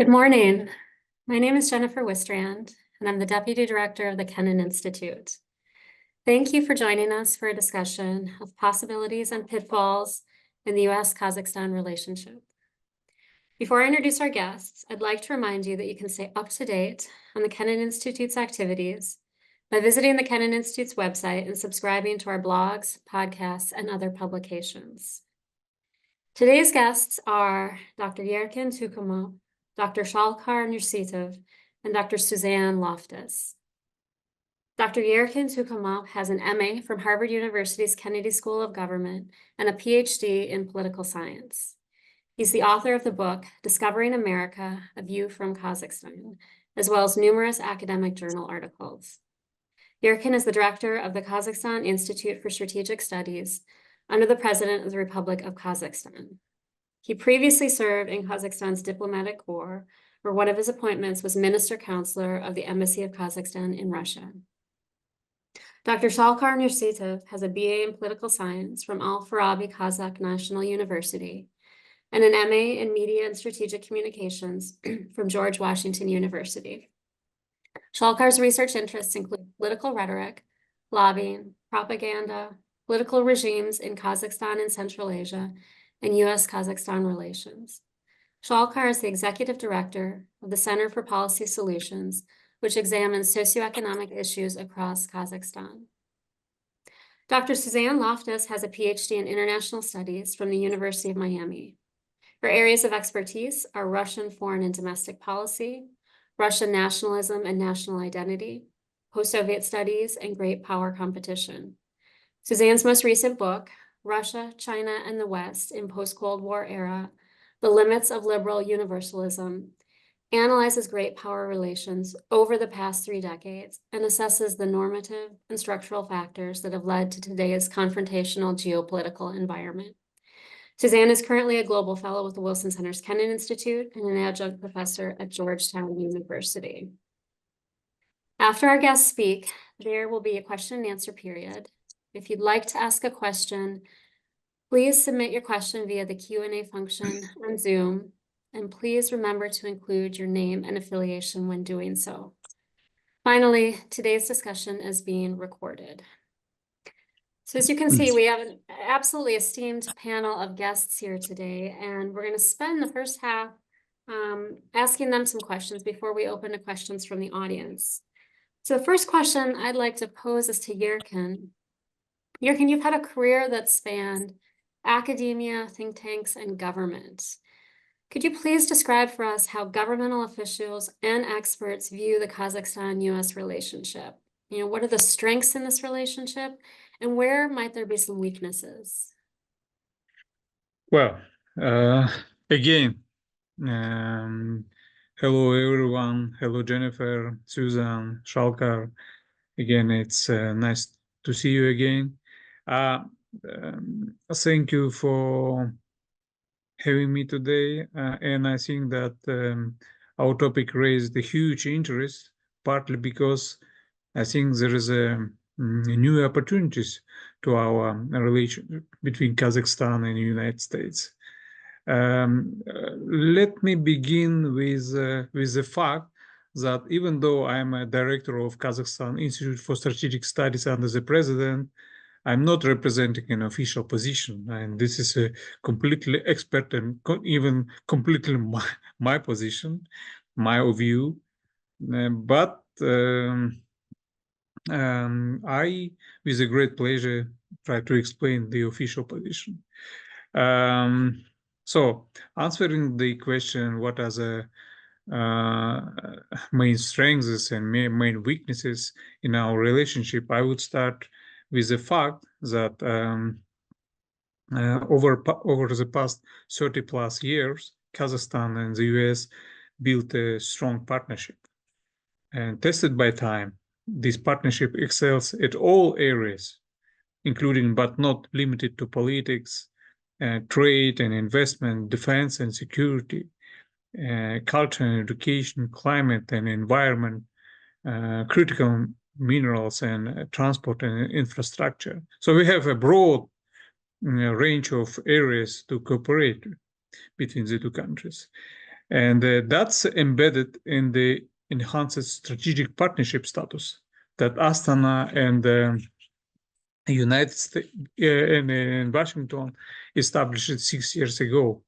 Good morning. My name is Jennifer Wistrand, and I'm the Deputy Director of the Kennan Institute. Thank you for joining us for a discussion of possibilities and pitfalls in the US-Kazakhstan relationship. Before I introduce our guests, I'd like to remind you that you can stay up to date on the Kennan Institute's activities by visiting the Kennan Institute's website and subscribing to our blogs, podcasts, and other publications. Today's guests are Dr. Yerkin Tukumov, Dr. Shalkar Nursitov, and Dr. Suzanne Loftus. Dr. Yerkin Tukumov has an MA from Harvard University's Kennedy School of Government and a PhD in political science. He's the author of the book, Discovering America, A View from Kazakhstan, as well as numerous academic journal articles. Yerkin is the director of the Kazakhstan Institute for Strategic Studies under the President of the Republic of Kazakhstan. He previously served in Kazakhstan's diplomatic corps, where one of his appointments was Minister Counselor of the Embassy of Kazakhstan in Russia. Dr. Shalkar Nursitov has a BA in political science from Al-Farabi Kazakh National University and an MA in media and strategic communications from George Washington University. Shalkar's research interests include political rhetoric, lobbying, propaganda, political regimes in Kazakhstan and Central Asia, and US-Kazakhstan relations. Shalkar is the executive director of the Center for Policy Solutions, which examines socioeconomic issues across Kazakhstan. Dr. Suzanne Loftus has a PhD in international studies from the University of Miami. Her areas of expertise are Russian foreign and domestic policy, Russian nationalism and national identity, post-Soviet studies, and great power competition. Suzanne's most recent book, Russia, China, and the West in Post-Cold War Era, The Limits of Liberal Universalism, analyzes great power relations over the past 3 decades and assesses the normative and structural factors that have led to today's confrontational geopolitical environment. Suzanne is currently a global fellow with the Wilson Center's Kennan Institute and an adjunct professor at Georgetown University. After our guests speak, there will be a question and answer period. If you'd like to ask a question, please submit your question via the Q&A function on Zoom, and please remember to include your name and affiliation when doing so. Finally, today's discussion is being recorded. So as you can see, we have an absolutely esteemed panel of guests here today, and we're going to spend the first half asking them some questions before we open to questions from the audience. So the first question I'd like to pose is to Yerkin. Yerkin, you've had a career that spanned academia, think tanks, and government. Could you please describe for us how governmental officials and experts view the Kazakhstan-US relationship? What are the strengths in this relationship, and where might there be some weaknesses? Well, again, hello everyone. Hello Jennifer, Susan, Shalkar. Again, it's nice to see you again. Thank you for having me today, and I think that our topic raised a huge interest, partly because I think there is new opportunities to our relation between Kazakhstan and the United States. Let me begin with the fact that even though I'm a director of Kazakhstan Institute for Strategic Studies under the president, I'm not representing an official position, and this is a completely expert and even completely my position, my view. But I, with a great pleasure, try to explain the official position. So, answering the question, what are the main strengths and main weaknesses in our relationship, I would start with the fact that over the past 30 plus years, Kazakhstan and the US built a strong partnership. And tested by time, this partnership excels at all areas, including but not limited to politics, trade and investment, defense and security, culture and education, climate and environment, critical minerals and transport and infrastructure. So we have a broad range of areas to cooperate between the two countries. And that's embedded in the enhanced strategic partnership status that Astana and United States and Washington established 6 years ago.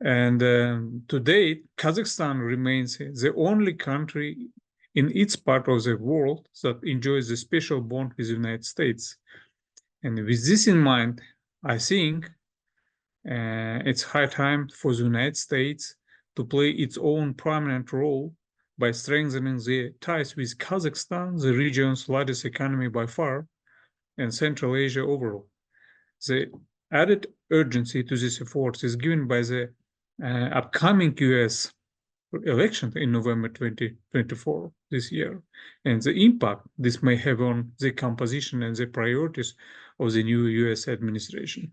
And to date, Kazakhstan remains the only country in its part of the world that enjoys a special bond with the United States. And with this in mind, I think it's high time for the United States to play its own prominent role by strengthening the ties with Kazakhstan, the region's largest economy by far, and Central Asia overall. The added urgency to this effort is given by the upcoming US election in November 2024 this year, and the impact this may have on the composition and the priorities of the new US administration.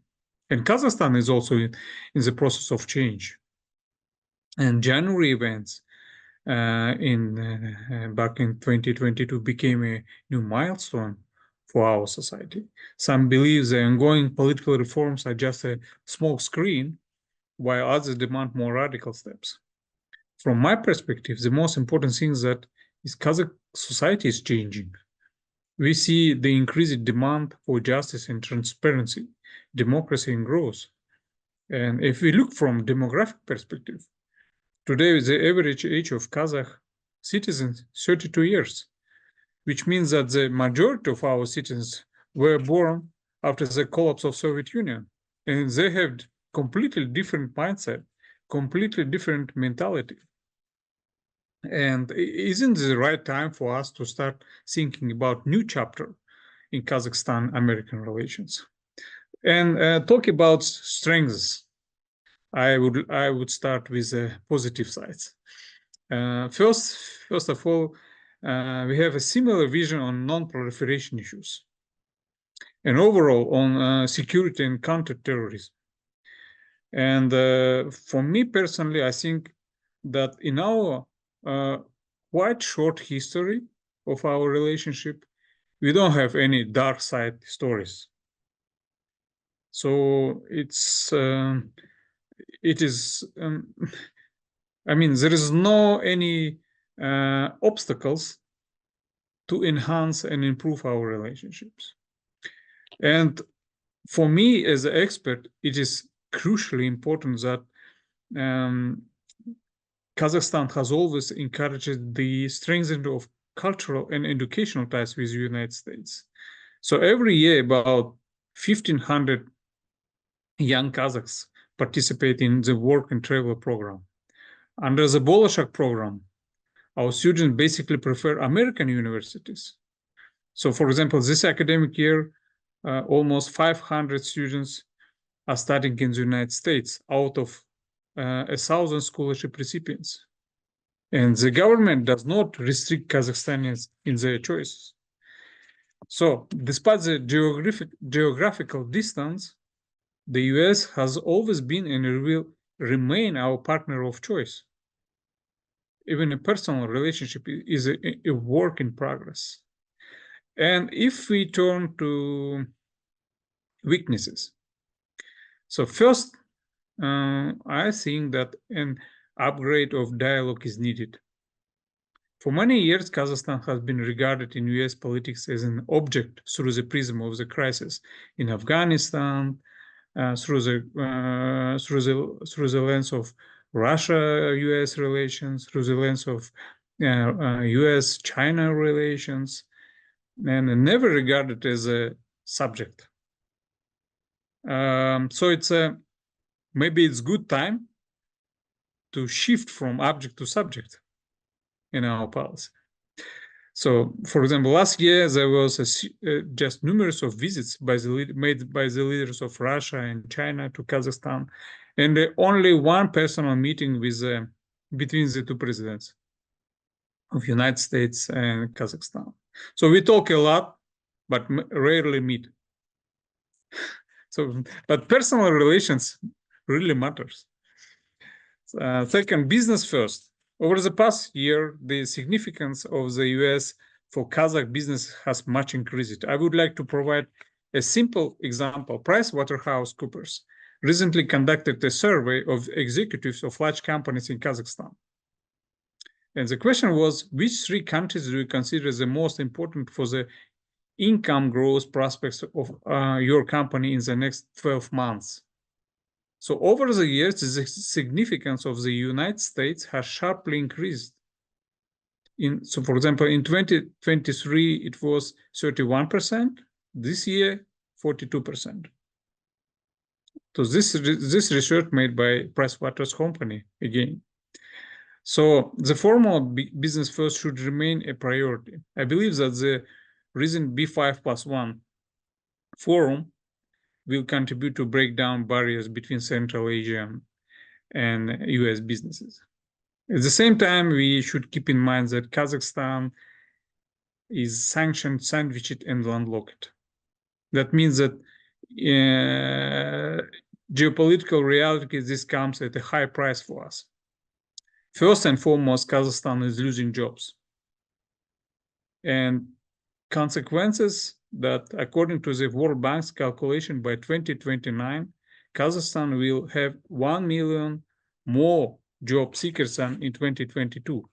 And Kazakhstan is also in the process of change. And January events back in 2022 became a new milestone for our society. Some believe the ongoing political reforms are just a small screen, while others demand more radical steps. From my perspective, the most important thing is that Kazakh society is changing. We see the increased demand for justice and transparency, democracy and growth. And if we look from demographic perspective, today the average age of Kazakh citizens is 32 years, which means that the majority of our citizens were born after the collapse of Soviet Union, and they have completely different mindset, completely different mentality. And isn't it the right time for us to start thinking about new chapter in Kazakhstan-American relations? And talk about strengths. I would start with the positive sides. First of all, we have a similar vision on non-proliferation issues, and overall on security and counterterrorism. And for me personally, I think that in our quite short history of our relationship, we don't have any dark side stories. So it is, I mean, there is no any obstacles to enhance and improve our relationships. And for me as an expert, it is crucially important that Kazakhstan has always encouraged the strengthening of cultural and educational ties with the United States. So every year, about 1,500 young Kazakhs participate in the work and travel program. Under the Bolashak program, our students basically prefer American universities. So, for example, this academic year, almost 500 students are studying in the United States out of 1,000 scholarship recipients. And the government does not restrict Kazakhstanians in their choices. So, despite the geographical distance, the US has always been and will remain our partner of choice. Even a personal relationship is a work in progress. And if we turn to weaknesses, so first, I think that an upgrade of dialogue is needed. For many years, Kazakhstan has been regarded in US politics as an object through the prism of the crisis in Afghanistan, through the lens of Russia-US relations, through the lens of US-China relations, and never regarded as a subject. So it's maybe it's good time to shift from object to subject in our policy. So, for example, last year there was just numerous of visits made by the leaders of Russia and China to Kazakhstan, and only one personal meeting with between the two presidents of United States and Kazakhstan. So we talk a lot, but rarely meet. So, but personal relations really matters. Second, business first. Over the past year, the significance of the US for Kazakh business has much increased. I would like to provide a simple example. PricewaterhouseCoopers recently conducted a survey of executives of large companies in Kazakhstan. And the question was, which three countries do you consider the most important for the income growth prospects of your company in the next 12 months? So over the years, the significance of the United States has sharply increased. So for example, in 2023, it was 31%. This year, 42%. So this research made by PricewaterhouseCoopers again. So the formal business first should remain a priority. I believe that the recent B5+1 forum will contribute to break down barriers between Central Asia and US businesses. At the same time, we should keep in mind that Kazakhstan is sanctioned, sandwiched, and landlocked. That means that geopolitical reality, this comes at a high price for us. First and foremost, Kazakhstan is losing jobs. And consequences that, according to the World Bank's calculation, by 2029, Kazakhstan will have 1 million more job seekers than in 2022.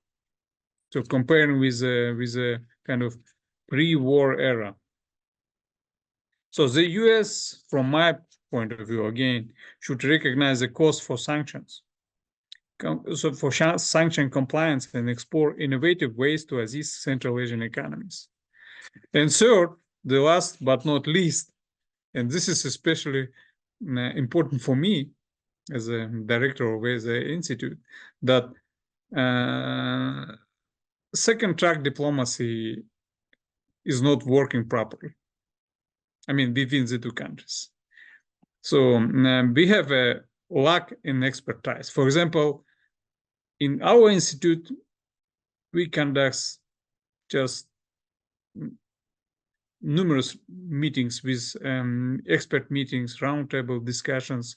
So comparing with a kind of pre-war era. So the US, from my point of view, again, should recognize the cost for sanctions. So for sanction compliance and explore innovative ways to assist Central Asian economies. And third, the last but not least, and this is especially important for me as a director of the institute, that second track diplomacy is not working properly. I mean, between the two countries. So we have a lack in expertise. For example, in our institute, we conduct just numerous meetings with expert meetings, roundtable discussions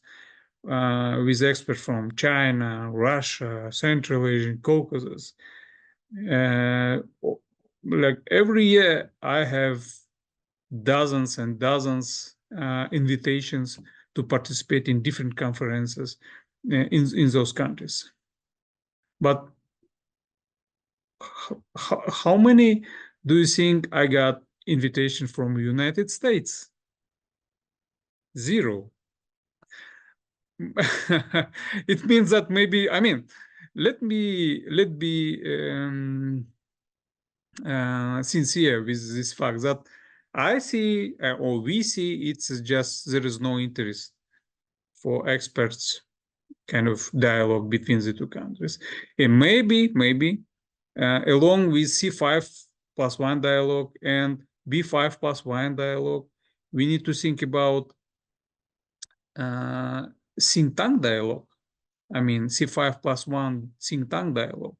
with experts from China, Russia, Central Asia, Caucasus. Like every year, I have dozens and dozens invitations to participate in different conferences in those countries. But how many do you think I got invitation from United States? Zero. It means that maybe, I mean, let be sincere with this fact that I see, or we see, it's just there is no interest for experts kind of dialogue between the two countries. And maybe along with C5+1 dialogue and B5+1 dialogue, we need to think about think tank dialogue. I mean, C5+1 think tank dialogue.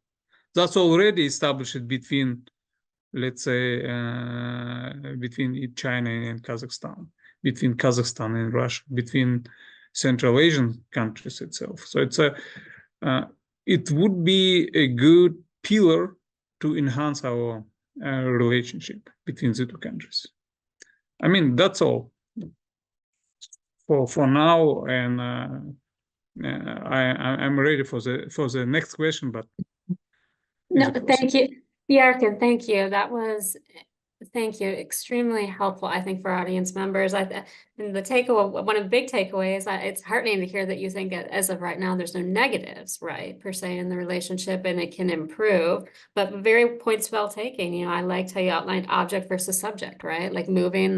That's already established between, let's say, between China and Kazakhstan, between Kazakhstan and Russia, between Central Asian countries itself. So it's it would be a good pillar to enhance our relationship between the two countries. I mean, that's all for now, and I'm ready for the next question. But no, thank you, Yarkin. Thank you. That was, thank you, extremely helpful, I think, for audience members. And the takeaway, one of the big takeaways, it's heartening to hear that you think as of right now, there's no negatives, right, per se, in the relationship, and it can improve. But very points well taken. You know, I liked how you outlined object versus subject, right? Like moving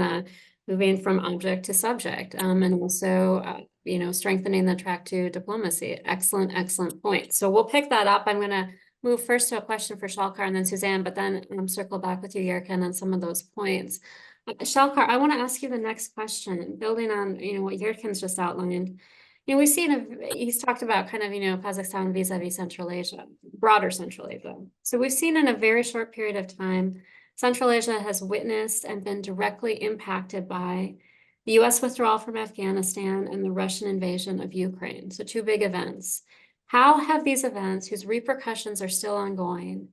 from object to subject, and also, you know, strengthening the track to diplomacy. Excellent point. So we'll pick that up. I'm going to move first to a question for Shalkar and then Suzanne, but then circle back with you, Yarkin, on some of those points. Shalkar, I want to ask you the next question, building on, you know, what Yarkin's just outlined. You know, we've seen, he's talked about kind of, you know, Kazakhstan vis-a-vis Central Asia, broader Central Asia. So we've seen in a very short period of time, Central Asia has witnessed and been directly impacted by the US withdrawal from Afghanistan and the Russian invasion of Ukraine. So two big events. How have these events, whose repercussions are still ongoing,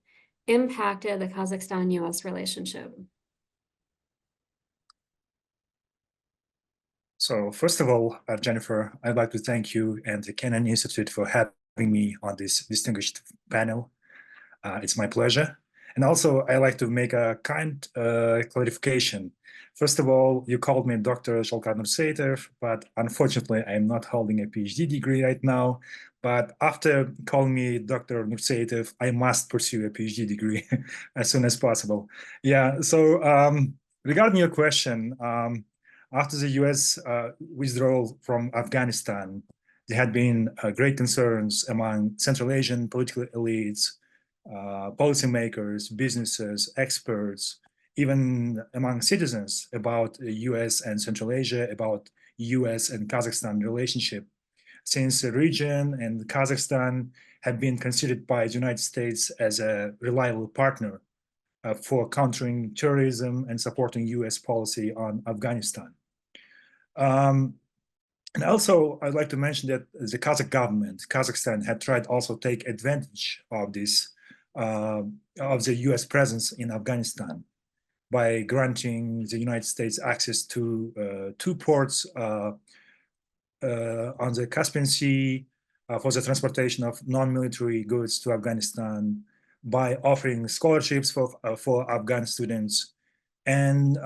impacted the Kazakhstan-US relationship? So first of all, Jennifer, I'd like to thank you and the Kennan Institute for having me on this distinguished panel. It's my pleasure. And also, I like to make a kind clarification. First of all, you called me Dr. Shalkar Nurseitov, but unfortunately, I'm not holding a PhD degree right now. But after calling me Dr. Nurseitov, I must pursue a PhD degree as soon as possible. Yeah, so regarding your question, after the US withdrawal from Afghanistan, there had been great concerns among Central Asian political elites, policymakers, businesses, experts, even among citizens about the US and Central Asia, about US and Kazakhstan relationship, since the region and Kazakhstan have been considered by the United States as a reliable partner for countering terrorism and supporting US policy on Afghanistan. And also, I'd like to mention that the Kazakh government, Kazakhstan, had tried also take advantage of this, of the US presence in Afghanistan by granting the United States access to two ports on the Caspian Sea for the transportation of non-military goods to Afghanistan, by offering scholarships for Afghan students, and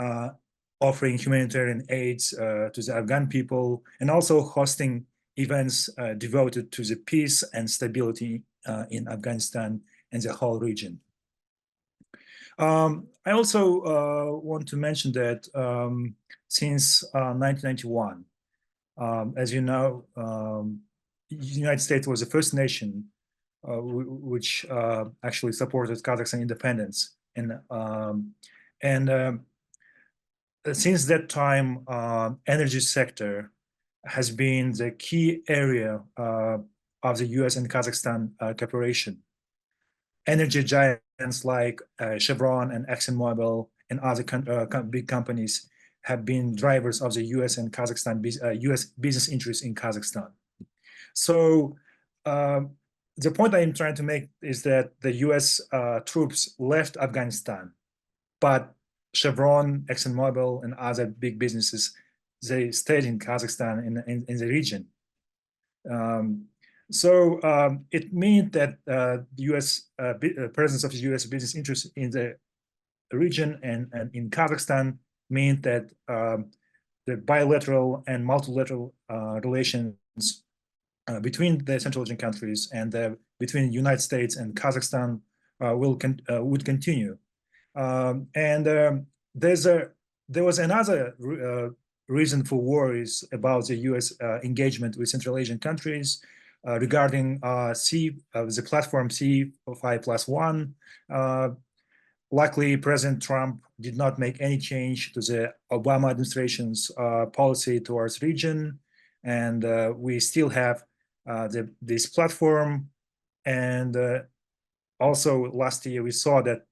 offering humanitarian aids to the Afghan people, and also hosting events devoted to the peace and stability in Afghanistan and the whole region. I also want to mention that since 1991, as you know, the United States was the first nation which actually supported Kazakhstan independence. And since that time, energy sector has been the key area of the US and Kazakhstan cooperation. Energy giants like Chevron and ExxonMobil and other big companies have been drivers of the US and Kazakhstan US business interests in Kazakhstan. So the point I'm trying to make is that the US troops left Afghanistan, but Chevron, ExxonMobil, and other big businesses, they stayed in Kazakhstan in the region. So it means that the US presence of the US business interests in the region and in Kazakhstan mean that the bilateral and multilateral relations between the Central Asian countries and between the United States and Kazakhstan would continue. There was another reason for worries about the U.S. Engagement with Central Asian countries regarding the platform C5+1. Luckily, President Trump did not make any change to the Obama administration's policy towards region, and we still have this platform. And also last year, we saw that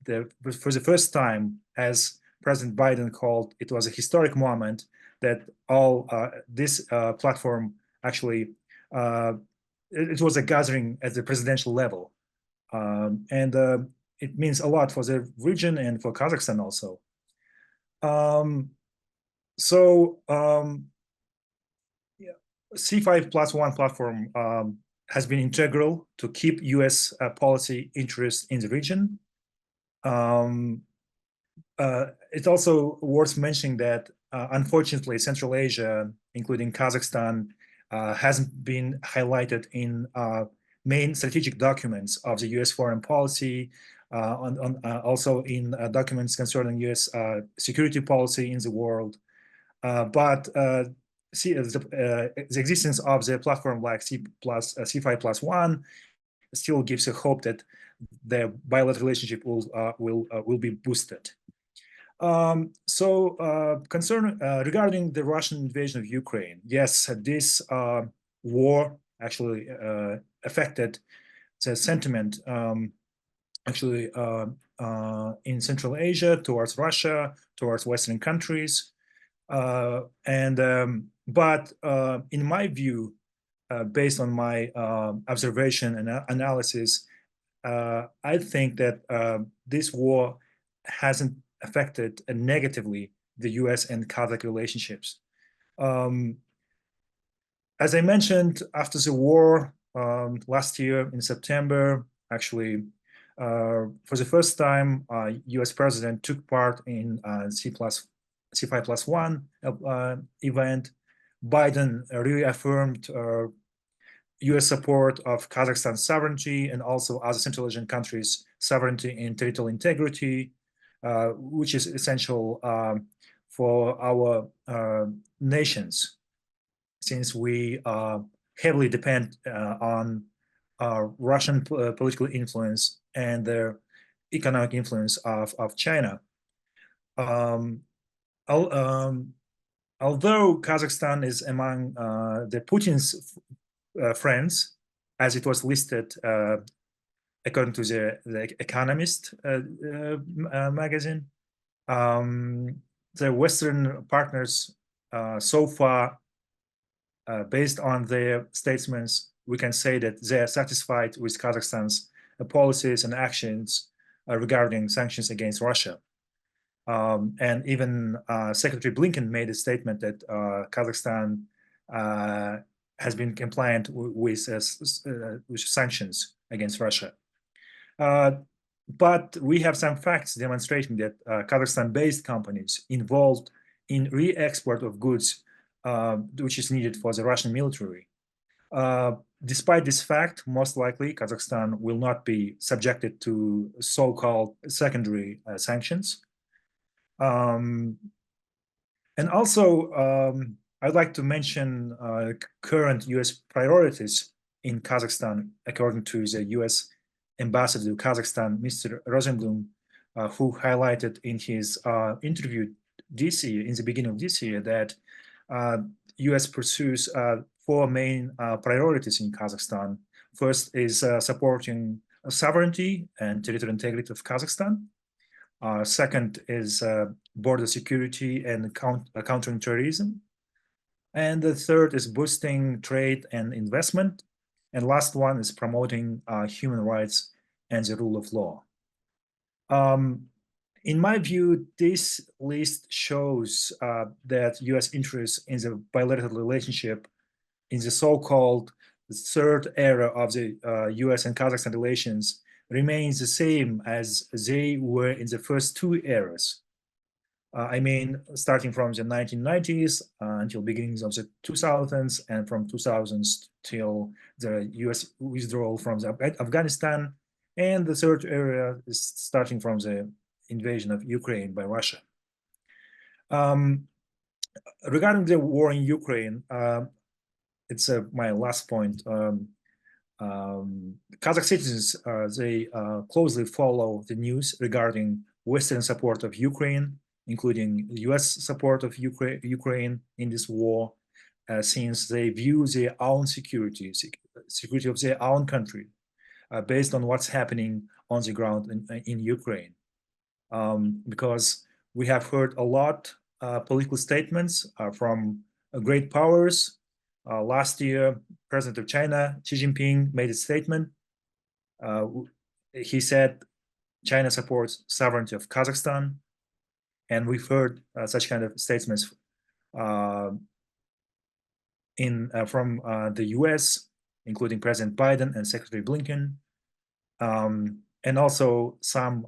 for the first time, as President Biden called, it was a historic moment that all this platform actually, it was a gathering at the presidential level. It means a lot for the region and for Kazakhstan also. C5+1 platform has been integral to keep US policy interests in the region. It's also worth mentioning that, unfortunately, Central Asia, including Kazakhstan, hasn't been highlighted in main strategic documents of the US foreign policy, also in documents concerning US security policy in the world. But the existence of the platform like C5+1 still gives a hope that the bilateral relationship will be boosted. Regarding the Russian invasion of Ukraine, yes, this war actually affected the sentiment in Central Asia towards Russia, towards Western countries. But in my view, based on my observation and analysis, I think that this war hasn't affected negatively the US and Kazakh relationships. As I mentioned, after the war last year in September, actually, for the first time, US president took part in C5+1 event. Biden reaffirmed US support of Kazakhstan's sovereignty and also other Central Asian countries' sovereignty and territorial integrity, which is essential for our nations, since we heavily depend on Russian political influence and the economic influence of China. Although Kazakhstan is among the Putin's friends, as it was listed according to the Economist magazine, the Western partners so far, based on their statements, we can say that they are satisfied with Kazakhstan's policies and actions regarding sanctions against Russia. And even Secretary Blinken made a statement that Kazakhstan has been compliant with sanctions against Russia. But we have some facts demonstrating that Kazakhstan-based companies involved in re-export of goods, which is needed for the Russian military. Despite this fact, most likely Kazakhstan will not be subjected to so-called secondary sanctions. And also, I'd like to mention current US priorities in Kazakhstan, according to the US ambassador to Kazakhstan, Mr. Rosenblum, who highlighted in his interview this year, in the beginning of this year, that US pursues 4 main priorities in Kazakhstan. First is supporting sovereignty and territorial integrity of Kazakhstan. Second is border security and countering terrorism. And the third is boosting trade and investment. And last one is promoting human rights and the rule of law. In my view, this list shows that US interest in the bilateral relationship in the so-called third era of the US and Kazakhstan relations remains the same as they were in the first 2 eras. I mean, starting from the 1990s until beginnings of the 2000s, and from 2000s till the US withdrawal from Afghanistan. And the third era is starting from the invasion of Ukraine by Russia. Regarding the war in Ukraine, it's my last point. Kazakh citizens, they closely follow the news regarding Western support of Ukraine, including US support of Ukraine in this war, since they view their own security of their own country based on what's happening on the ground in Ukraine. Because we have heard a lot political statements from great powers. Last year, President of China, Xi Jinping, made a statement. He said China supports sovereignty of Kazakhstan. And we've heard such kind of statements from the US, including President Biden and Secretary Blinken, and also some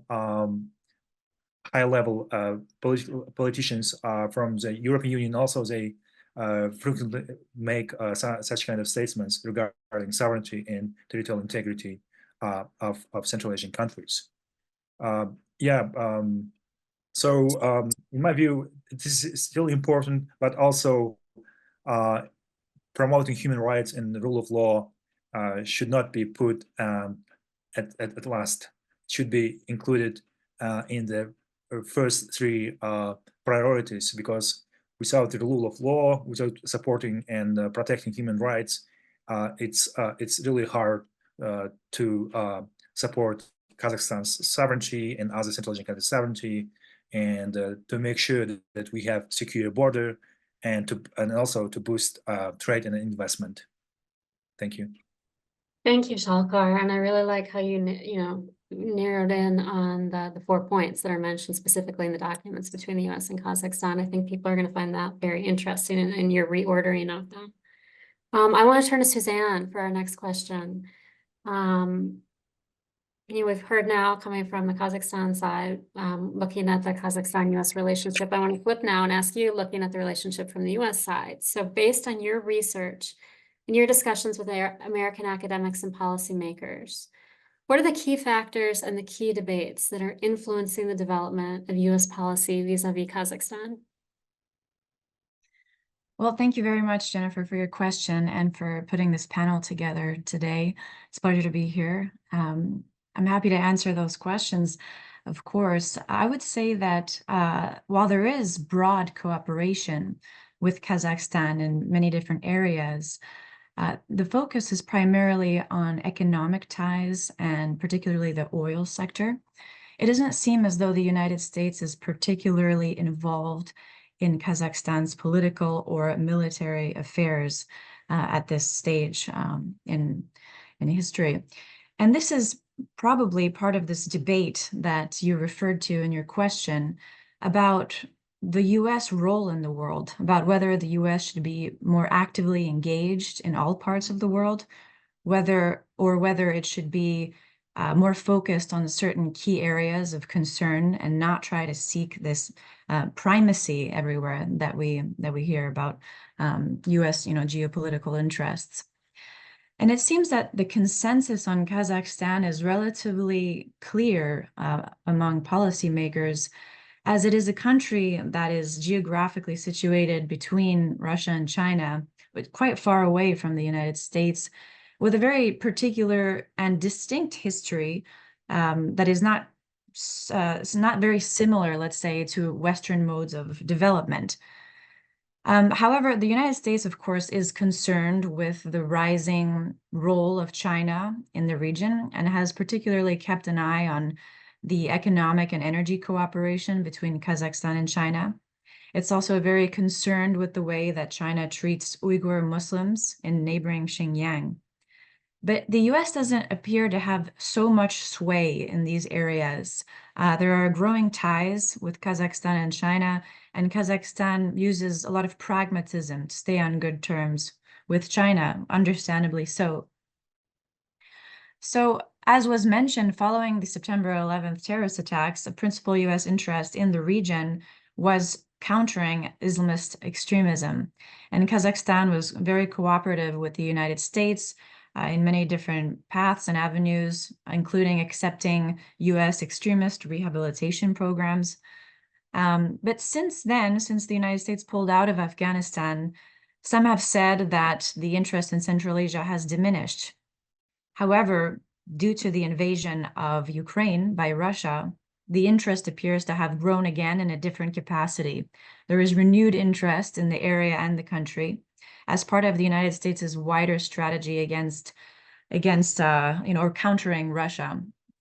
high-level politicians from the European Union. Also, they frequently make such kind of statements regarding sovereignty and territorial integrity of Central Asian countries. So in my view, this is still important, but also promoting human rights and the rule of law should not be put at last. It should be included in the first 3 priorities, because without the rule of law, without supporting and protecting human rights, it's really hard to support Kazakhstan's sovereignty and other Central Asian countries' sovereignty, and to make sure that we have secure border, and also to boost trade and investment. Thank you. Thank you, Shalkar. And I really like how you narrowed in on the 4 points that are mentioned specifically in the documents between the US and Kazakhstan. I think people are going to find that very interesting in your reordering of them. I want to turn to Suzanne for our next question. We've heard now coming from the Kazakhstan side, looking at the Kazakhstan-US relationship. I want to flip now and ask you, looking at the relationship from the US side. So based on your research and your discussions with American academics and policymakers, what are the key factors and the key debates that are influencing the development of US policy vis-a-vis Kazakhstan? Well, thank you very much, Jennifer, for your question and for putting this panel together today. It's a pleasure to be here. I'm happy to answer those questions, of course. I would say that while there is broad cooperation with Kazakhstan in many different areas, the focus is primarily on economic ties and particularly the oil sector. It doesn't seem as though the United States is particularly involved in Kazakhstan's political or military affairs at this stage in history. And this is probably part of this debate that you referred to in your question about the US role in the world, about whether the US should be more actively engaged in all parts of the world, whether it should be more focused on certain key areas of concern and not try to seek this primacy everywhere that we hear about US, geopolitical interests. And it seems that the consensus on Kazakhstan is relatively clear among policymakers, as it is a country that is geographically situated between Russia and China, but quite far away from the United States, with a very particular and distinct history that is not very similar, let's say, to Western modes of development. However, the United States, of course, is concerned with the rising role of China in the region and has particularly kept an eye on the economic and energy cooperation between Kazakhstan and China. It's also very concerned with the way that China treats Uyghur Muslims in neighboring Xinjiang. But the US doesn't appear to have so much sway in these areas. There are growing ties with Kazakhstan and China, and Kazakhstan uses a lot of pragmatism to stay on good terms with China, understandably so. So, as was mentioned, following the September 11th terrorist attacks, a principal US interest in the region was countering Islamist extremism. And Kazakhstan was very cooperative with the United States in many different paths and avenues, including accepting US extremist rehabilitation programs. But since then, since the United States pulled out of Afghanistan, some have said that the interest in Central Asia has diminished. However, due to the invasion of Ukraine by Russia, the interest appears to have grown again in a different capacity. There is renewed interest in the area and the country as part of the United States' wider strategy against or countering Russia.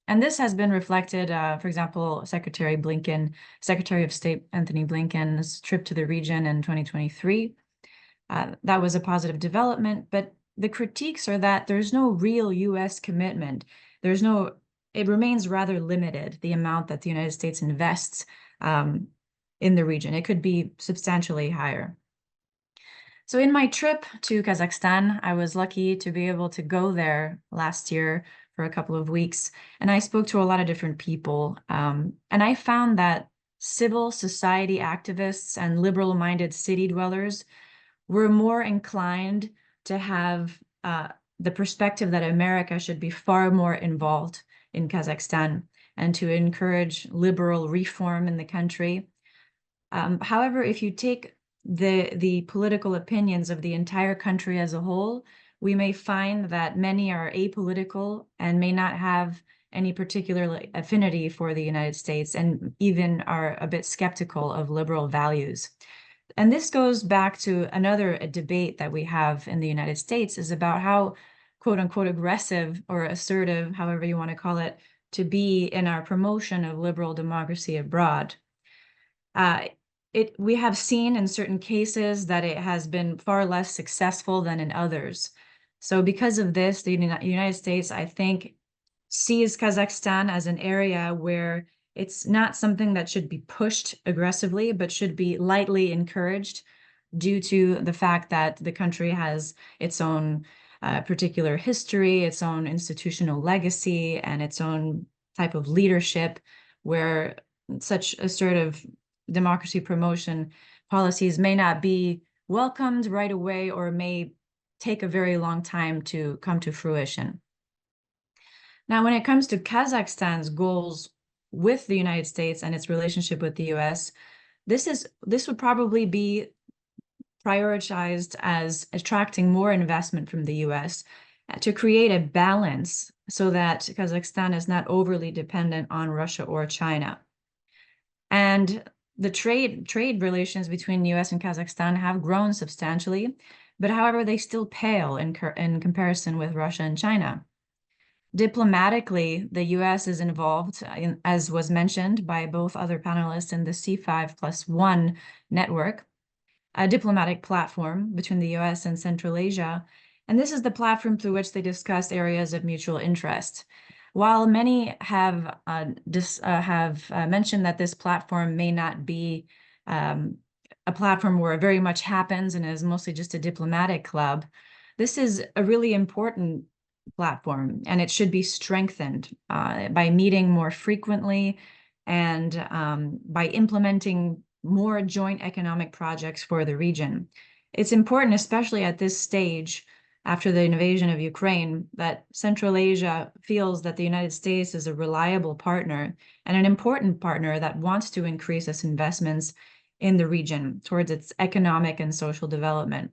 And this has been reflected, for example, Secretary of State Anthony Blinken's trip to the region in 2023. That was a positive development, but the critiques are that there's no real US commitment. It remains rather limited, the amount that the United States invests in the region. It could be substantially higher. So in my trip to Kazakhstan, I was lucky to be able to go there last year for a couple of weeks, and I spoke to a lot of different people. And I found that civil society activists and liberal-minded city dwellers were more inclined to have the perspective that America should be far more involved in Kazakhstan and to encourage liberal reform in the country. However, if you take the political opinions of the entire country as a whole, we may find that many are apolitical and may not have any particular affinity for the United States and even are a bit skeptical of liberal values. And this goes back to another debate that we have in the United States, is about how, quote unquote, aggressive or assertive, however you want to call it, to be in our promotion of liberal democracy abroad. We have seen in certain cases that it has been far less successful than in others. So because of this, the United States, I think, sees Kazakhstan as an area where it's not something that should be pushed aggressively, but should be lightly encouraged due to the fact that the country has its own particular history, its own institutional legacy, and its own type of leadership, where such assertive democracy promotion policies may not be welcomed right away or may take a very long time to come to fruition. Now, when it comes to Kazakhstan's goals with the United States and its relationship with the US, this would probably be prioritized as attracting more investment from the US to create a balance so that Kazakhstan is not overly dependent on Russia or China. And the trade relations between the US and Kazakhstan have grown substantially, but however, they still pale in comparison with Russia and China. Diplomatically, the US is involved, as was mentioned by both other panelists, in the C5+1 network, a diplomatic platform between the US and Central Asia. And this is the platform through which they discuss areas of mutual interest. While many have mentioned that this platform may not be a platform where very much happens and is mostly just a diplomatic club, this is a really important platform, and it should be strengthened by meeting more frequently and by implementing more joint economic projects for the region. It's important, especially at this stage after the invasion of Ukraine, that Central Asia feels that the United States is a reliable partner and an important partner that wants to increase its investments in the region towards its economic and social development.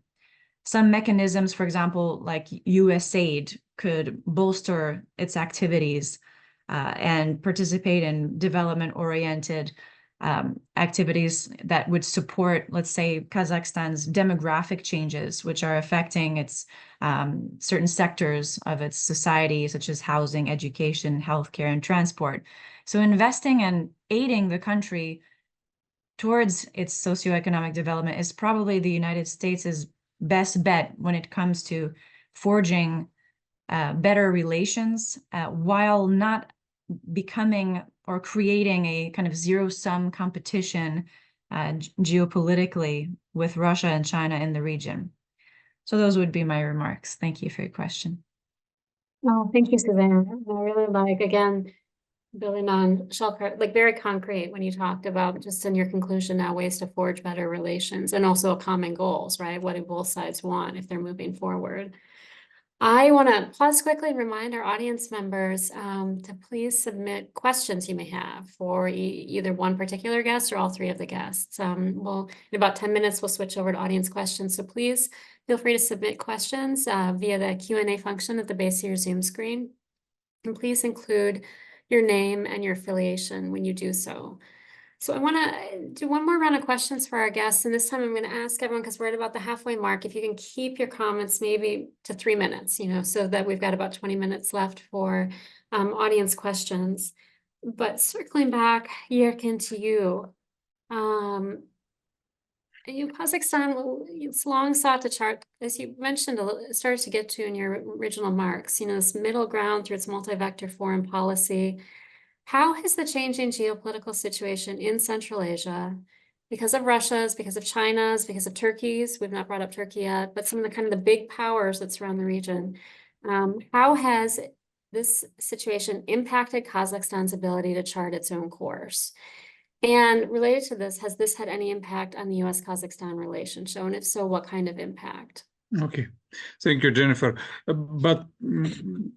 Some mechanisms, for example, like USAID, could bolster its activities and participate in development-oriented activities that would support, let's say, Kazakhstan's demographic changes, which are affecting its certain sectors of its society, such as housing, education, healthcare, and transport. So investing and aiding the country towards its socioeconomic development is probably the United States' best bet when it comes to forging better relations while not becoming or creating a kind of zero-sum competition geopolitically with Russia and China in the region. So those would be my remarks. Thank you for your question. Oh, thank you, Suzanne. I really like, again, building on Shelker, like very concrete when you talked about just in your conclusion now, ways to forge better relations and also common goals, right? What do both sides want if they're moving forward? I want to pause quickly and remind our audience members to please submit questions you may have for either one particular guest or all three of the guests. In about 10 minutes, we'll switch over to audience questions. So please feel free to submit questions via the Q&A function at the base of your Zoom screen. And please include your name and your affiliation when you do so. So I want to do one more round of questions for our guests. And this time I'm going to ask everyone, because we're at about the halfway mark, if you can keep your comments maybe to 3 minutes, so that we've got about 20 minutes left for audience questions. But circling back, Yerkin, to you. Kazakhstan, it's long sought to chart, as you mentioned, started to get to in your original remarks, this middle ground through its multi-vector foreign policy. How has the changing geopolitical situation in Central Asia, because of Russia's, because of China's, because of Turkey's, we've not brought up Turkey yet, but some of the kind of the big powers that surround the region, how has this situation impacted Kazakhstan's ability to chart its own course? And related to this, has this had any impact on the US-Kazakhstan relationship? And if so, what kind of impact? Okay, thank you, Jennifer. But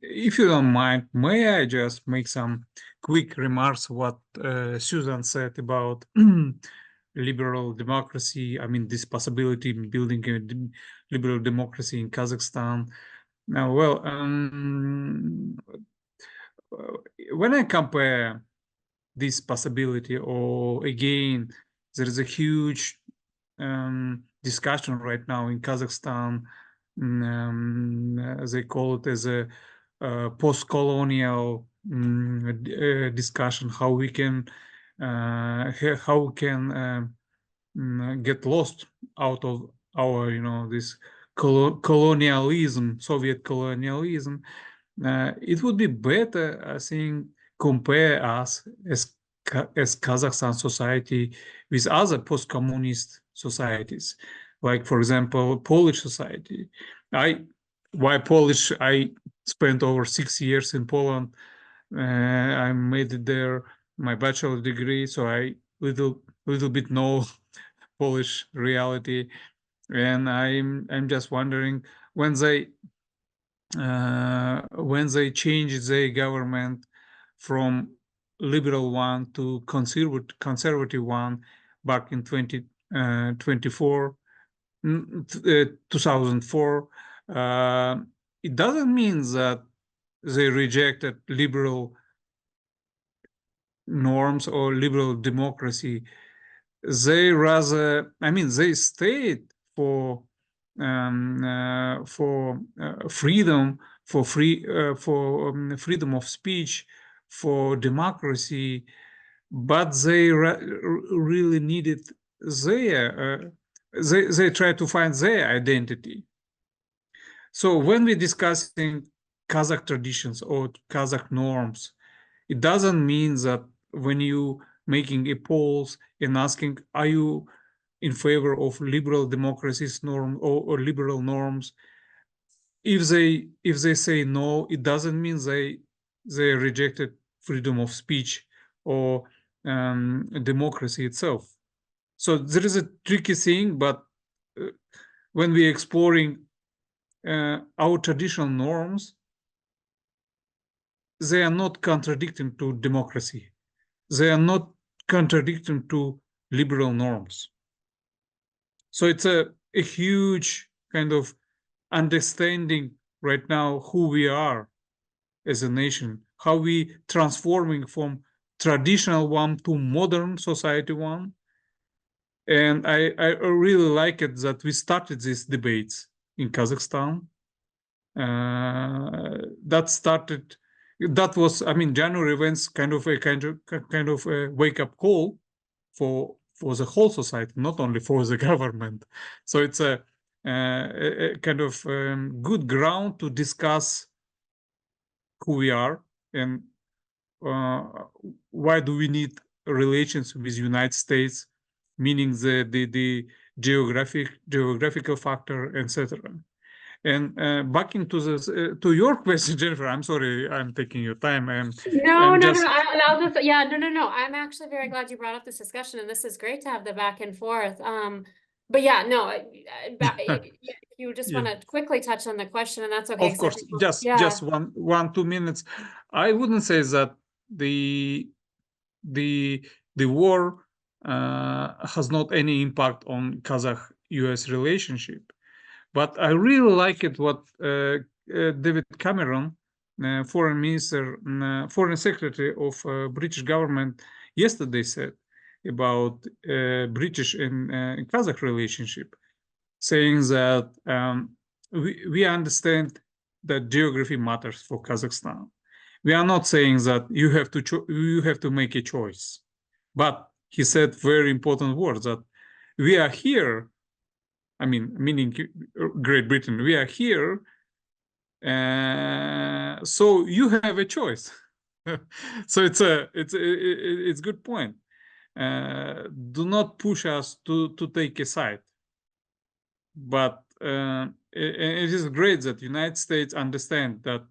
if you don't mind, may I just make some quick remarks what Susan said about liberal democracy? I mean, this possibility of building a liberal democracy in Kazakhstan. Now, well, when I compare this possibility, or again, there is a huge discussion right now in Kazakhstan. They call it as a post-colonial discussion, how we can get lost out of our, this colonialism, Soviet colonialism. it would be better, I think, compare us as Kazakhstan society with other post-communist societies, like, for example, Polish society. Why Polish? I spent over 6 years in Poland. I made it there, my bachelor degree, so I little bit know Polish reality, and I'm just wondering when they changed their government from liberal one to conservative one back in 2004. It doesn't mean that they rejected liberal norms or liberal democracy. They rather, I mean, they stayed for freedom, for freedom of speech, for democracy, but they really needed their. They try to find their identity. So when we're discussing Kazakh traditions or Kazakh norms, it doesn't mean that when you making a polls and asking, are you in favor of liberal democracies norm or liberal norms? If they say no, it doesn't mean they rejected freedom of speech or democracy itself. So there is a tricky thing, but when we're exploring our traditional norms, they are not contradicting to democracy. They are not contradicting to liberal norms. So it's a huge kind of understanding right now who we are as a nation, how we transforming from traditional one to modern society one. And I really like it that we started these debates in Kazakhstan. That was, I mean, January events kind of a wake-up call for the whole society, not only for the government. So it's a kind of good ground to discuss who we are and why do we need relations with the United States, meaning the geographical factor, etc. And back into this, to your question, Jennifer, I'm sorry, I'm taking your time. No. I'll just, yeah, no. I'm actually very glad you brought up this discussion, and this is great to have the back and forth. But yeah, no, if you just want to quickly touch on the question, and that's okay. Of course, just 2 minutes. I wouldn't say that the war has not any impact on Kazakh-US relationship. But I really like it what David Cameron, foreign minister, foreign secretary of British government, yesterday said about British and Kazakh relationship, saying that we understand that geography matters for Kazakhstan. We are not saying that you have to make a choice, but he said very important words that we are here. I mean, meaning Great Britain, we are here, so you have a choice. So it's a good point. Do not push us to take a side, but it is great that the United States understand that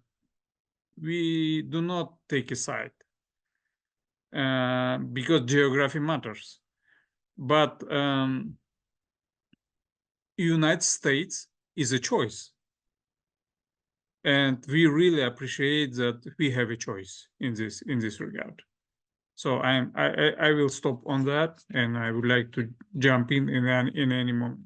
we do not take a side because geography matters, but United States is a choice, and we really appreciate that we have a choice in this regard. So I will stop on that, and I would like to jump in any moment.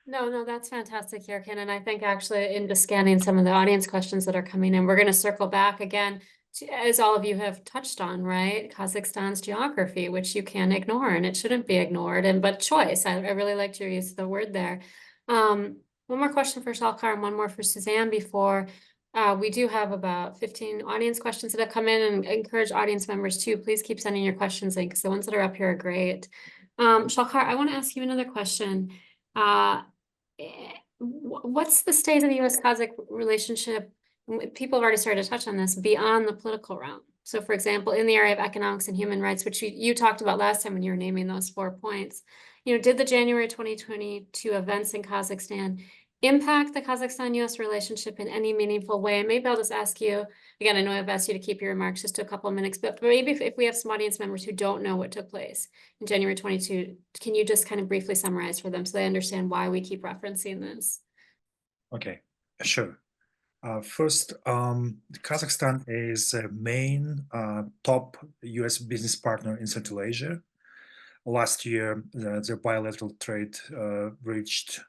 No, that's fantastic, Yerkin. And I think actually in just scanning some of the audience questions that are coming in, we're going to circle back again to, as all of you have touched on, right? Kazakhstan's geography, which you can't ignore, and it shouldn't be ignored. But choice, I really liked your use of the word there. One more question for Shalkar and one more for Suzanne before we do have about 15 audience questions that have come in, and encourage audience members too. Please keep sending your questions in because the ones that are up here are great. Shalkar, I want to ask you another question. What's the state of the US-Kazakh relationship people have already started to touch on this, beyond the political realm. So for example, in the area of economics and human rights, which you talked about last time when you were naming those 4 points, did the January 2022 events in Kazakhstan impact the Kazakhstan-US relationship in any meaningful way? And maybe I'll just ask you, again, I know I've asked you to keep your remarks just a couple of minutes, but maybe if we have some audience members who don't know what took place in January 22, can you just kind of briefly summarize for them so they understand why we keep referencing this? Okay, sure. First, Kazakhstan is a main top US business partner in Central Asia. Last year, their bilateral trade reached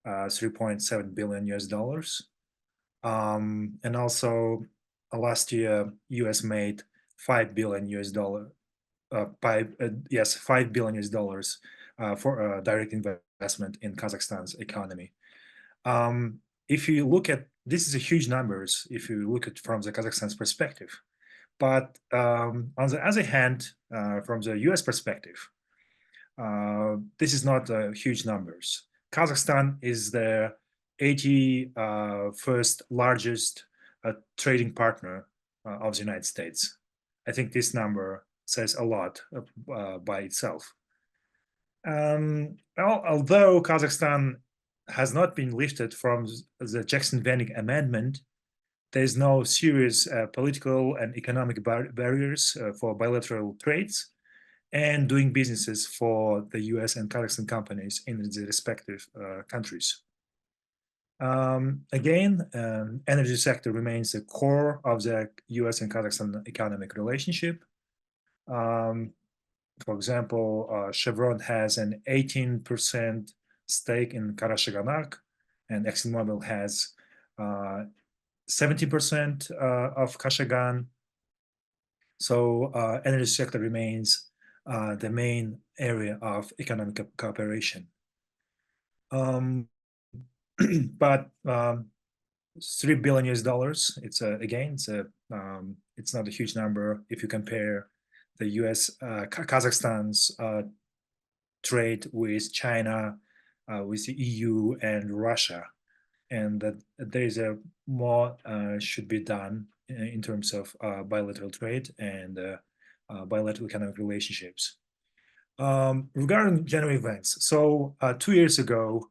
$3.7 billion US. And also last year, US made $5 billion US, $5 billion US for direct investment in Kazakhstan's economy. If you look at, this is a huge numbers if you look at from the Kazakhstan's perspective, but on the other hand, from the US perspective, this is not huge numbers. Kazakhstan is the 81st largest trading partner of the United States. I think this number says a lot by itself. Although Kazakhstan has not been lifted from the Jackson-Vanik Amendment, there is no serious political and economic barriers for bilateral trades and doing businesses for the US and Kazakhstan companies in the respective countries. Again, energy sector remains the core of the US and Kazakhstan economic relationship. For example, Chevron has an 18% stake in Karachaganak, and ExxonMobil has 70% of Kashagan. So energy sector remains the main area of economic cooperation. But $3 billion US, it's again, it's not a huge number if you compare the US Kazakhstan's trade with China, with the EU and Russia, and that there is a more should be done in terms of bilateral trade and bilateral economic relationships. Regarding January events, so 2 years ago,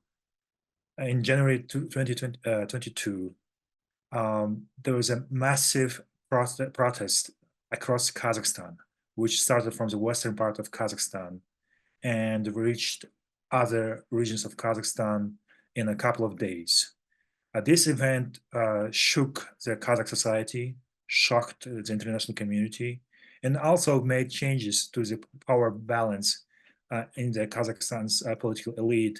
in January 2022, there was a massive protest across Kazakhstan, which started from the western part of Kazakhstan and reached other regions of Kazakhstan in a couple of days. This event shook the Kazakh society, shocked the international community, and also made changes to the power balance in the Kazakhstan's political elite,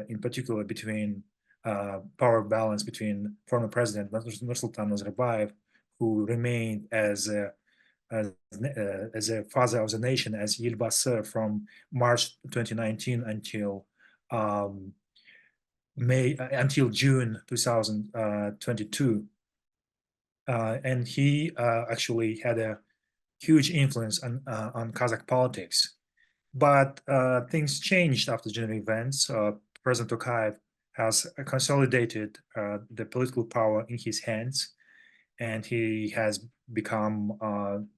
in particular between power balance between former president Nursultan Nazarbayev, who remained as a father of the nation, as Yelbasi from March 2019 until June 2022, and he actually had a huge influence on Kazakh politics. But things changed after January events. President Tokayev has consolidated the political power in his hands, and he has become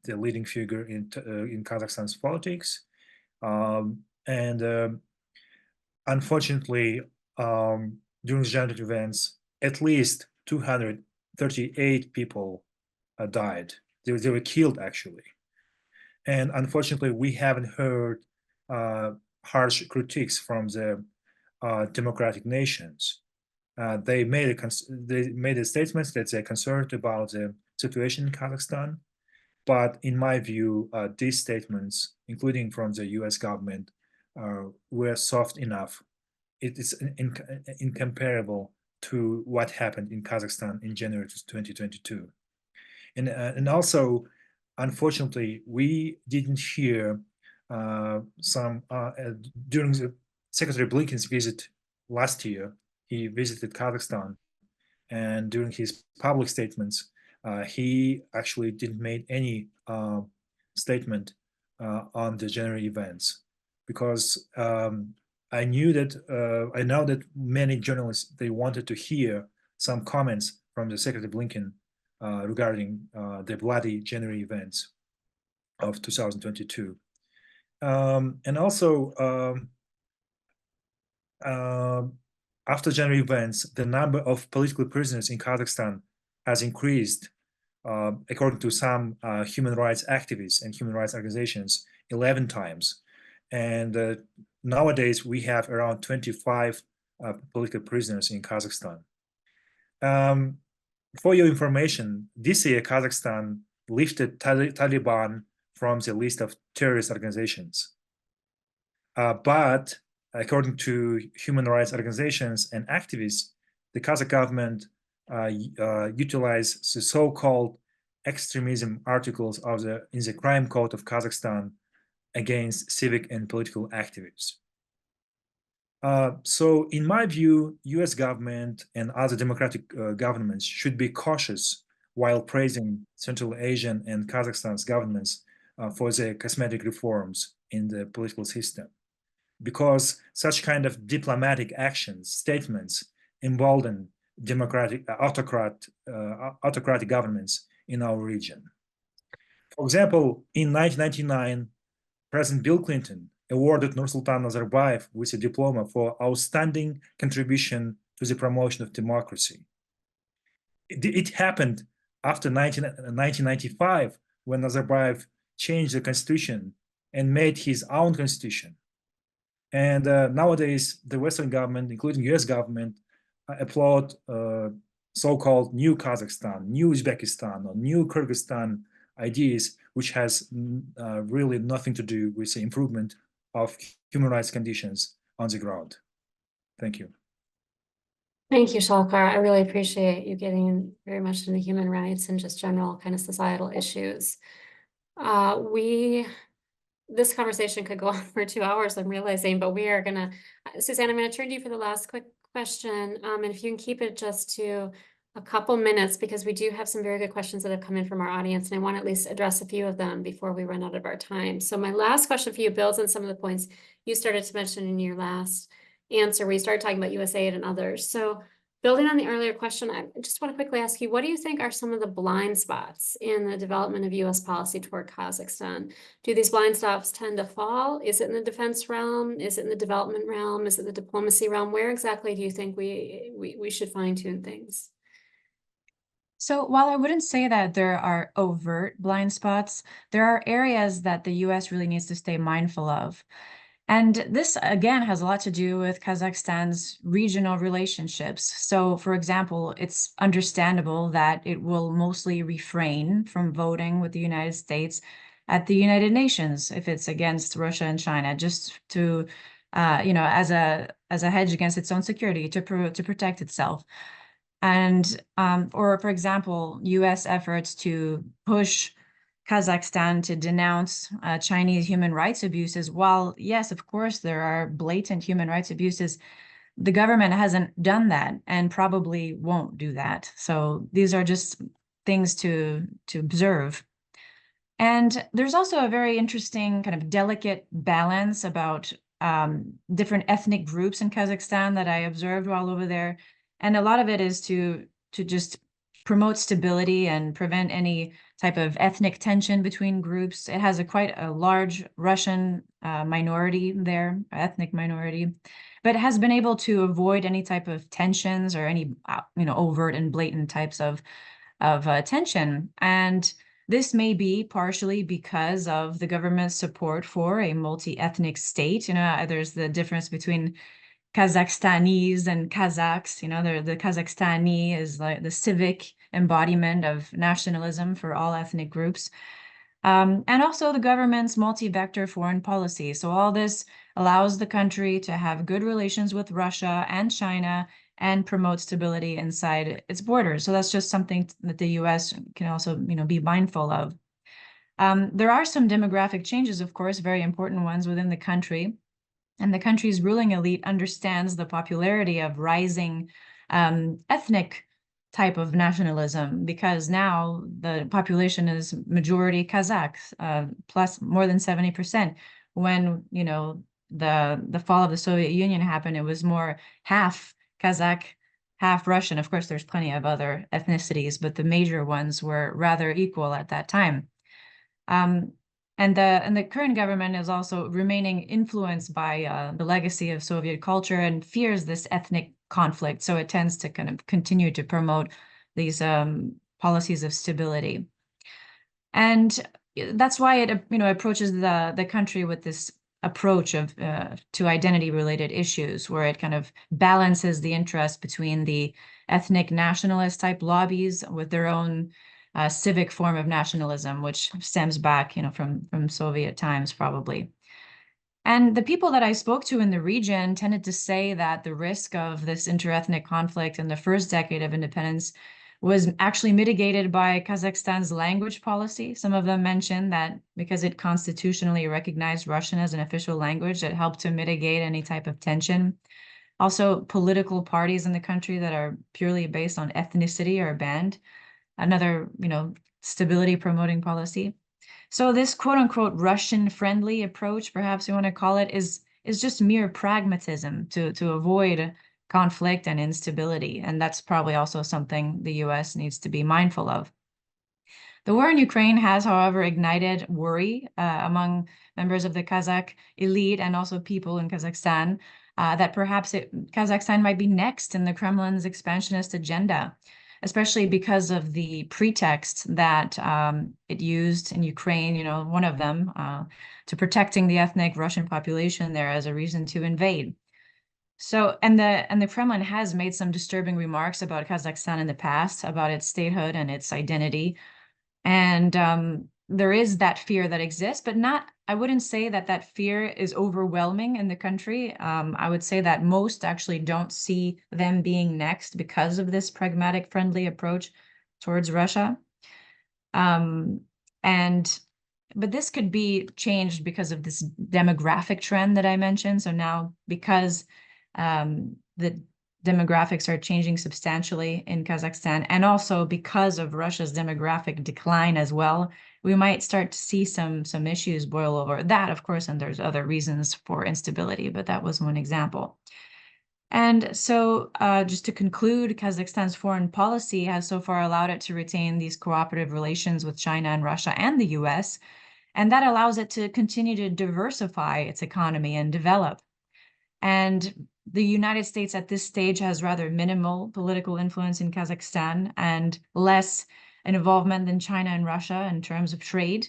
the leading figure in Kazakhstan's politics. Unfortunately, during the January events, at least 238 people died. They were killed, actually. And unfortunately, we haven't heard harsh critiques from the democratic nations. They made a statement that they're concerned about the situation in Kazakhstan, but in my view, these statements, including from the US government, were soft enough. It is incomparable to what happened in Kazakhstan in January 2022. And also, unfortunately, we didn't hear during the Secretary Blinken's visit last year. He visited Kazakhstan, and during his public statements, he actually didn't make any statement on the January events, because I know that many journalists, they wanted to hear some comments from the Secretary Blinken regarding the bloody January events of 2022. And also, after January events, the number of political prisoners in Kazakhstan has increased, according to some human rights activists and human rights organizations, 11 times. And nowadays, we have around 25 political prisoners in Kazakhstan. For your information, this year, Kazakhstan lifted Taliban from the list of terrorist organizations. But according to human rights organizations and activists, the Kazakh government utilized the so-called extremism articles in the crime code of Kazakhstan against civic and political activists. So in my view, US government and other democratic governments should be cautious while praising Central Asian and Kazakhstan's governments for their cosmetic reforms in the political system, because such kind of diplomatic actions, statements, embolden democratic autocratic governments in our region. For example, in 1999, President Bill Clinton awarded Nursultan Nazarbayev with a diploma for outstanding contribution to the promotion of democracy. It happened after 1995, when Nazarbayev changed the constitution and made his own constitution. And nowadays, the Western government, including US government, applaud so-called new Kazakhstan, new Uzbekistan, or new Kyrgyzstan ideas, which has really nothing to do with the improvement of human rights conditions on the ground. Thank you. Thank you, Shalkar. I really appreciate you getting very much into human rights and just general kind of societal issues. This conversation could go on for 2 hours, I'm realizing, but we are gonna, Suzanne, I'm gonna turn to you for the last quick question. And if you can keep it just to a couple minutes, because we do have some very good questions that have come in from our audience, and I want to at least address a few of them before we run out of our time. So my last question for you builds on some of the points you started to mention in your last answer, where you started talking about USAID and others. So building on the earlier question, I just want to quickly ask you, what do you think are some of the blind spots in the development of US policy toward Kazakhstan? Do these blind spots tend to fall? Is it in the defense realm? Is it in the development realm? Is it the diplomacy realm? Where exactly do you think we should fine-tune things? So while I wouldn't say that there are overt blind spots, there are areas that the US really needs to stay mindful of. And this, again, has a lot to do with Kazakhstan's regional relationships. So, for example, it's understandable that it will mostly refrain from voting with the United States at the United Nations if it's against Russia and China, just to, as a hedge against its own security, to protect itself. And, or for example, US efforts to push Kazakhstan to denounce Chinese human rights abuses. While, yes, of course, there are blatant human rights abuses, the government hasn't done that and probably won't do that. So these are just things to observe. And there's also a very interesting kind of delicate balance about different ethnic groups in Kazakhstan that I observed while over there. And a lot of it is to just promote stability and prevent any type of ethnic tension between groups. It has quite a large Russian minority there, ethnic minority, but it has been able to avoid any type of tensions or any overt and blatant types of tension. And this may be partially because of the government's support for a multi-ethnic state. There's the difference between Kazakhstanis and Kazakhs. The Kazakhstani is like the civic embodiment of nationalism for all ethnic groups. And also the government's multi-vector foreign policy. So all this allows the country to have good relations with Russia and China and promote stability inside its borders. So that's just something that the US can also, be mindful of. There are some demographic changes, of course, very important ones within the country. And the country's ruling elite understands the popularity of rising ethnic type of nationalism, because now the population is majority Kazakhs, plus more than 70%. When the fall of the Soviet Union happened, it was more half Kazakh half Russian. Of course, there's plenty of other ethnicities, but the major ones were rather equal at that time. And the current government is also remaining influenced by the legacy of Soviet culture and fears this ethnic conflict. So it tends to kind of continue to promote these policies of stability. And that's why it approaches the country with this approach of to identity-related issues, where it kind of balances the interest between the ethnic nationalist type lobbies with their own civic form of nationalism, which stems back, from Soviet times probably. And the people that I spoke to in the region tended to say that the risk of this interethnic conflict in the first decade of independence was actually mitigated by Kazakhstan's language policy. Some of them mentioned that because it constitutionally recognized Russian as an official language, it helped to mitigate any type of tension. Also, political parties in the country that are purely based on ethnicity are banned. Another, stability promoting policy. So this quote unquote Russian friendly approach, perhaps you want to call it, is just mere pragmatism to avoid conflict and instability. And that's probably also something the US needs to be mindful of. The war in Ukraine has, however, ignited worry among members of the Kazakh elite and also people in Kazakhstan that perhaps Kazakhstan might be next in the Kremlin's expansionist agenda, especially because of the pretext that it used in Ukraine, one of them, to protecting the ethnic Russian population there as a reason to invade. So, and the Kremlin has made some disturbing remarks about Kazakhstan in the past, about its statehood and its identity. And there is that fear that exists, but I wouldn't say that fear is overwhelming in the country. I would say that most actually don't see them being next because of this pragmatic, friendly approach towards Russia. But this could be changed because of this demographic trend that I mentioned. So now, because the demographics are changing substantially in Kazakhstan, and also because of Russia's demographic decline as well, we might start to see some issues boil over that, of course, and there's other reasons for instability, but that was one example. And so just to conclude, Kazakhstan's foreign policy has so far allowed it to retain these cooperative relations with China and Russia and the US, and that allows it to continue to diversify its economy and develop. And the United States at this stage has rather minimal political influence in Kazakhstan and less involvement than China and Russia in terms of trade.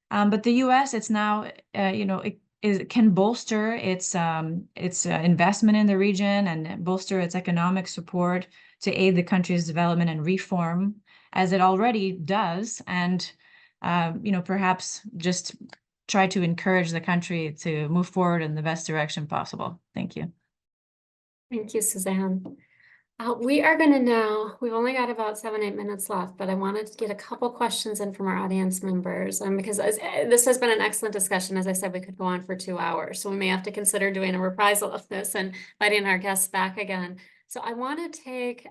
But the US, it's now, it can bolster its investment in the region and bolster its economic support to aid the country's development and reform, as it already does, and perhaps just try to encourage the country to move forward in the best direction possible. Thank you. Thank you, Suzanne. We are going to now, we've only got about 7-8 minutes left, but I wanted to get a couple questions in from our audience members. Because this has been an excellent discussion. As I said, we could go on for 2 hours. So we may have to consider doing a reprisal of this and inviting our guests back again. So I want to take,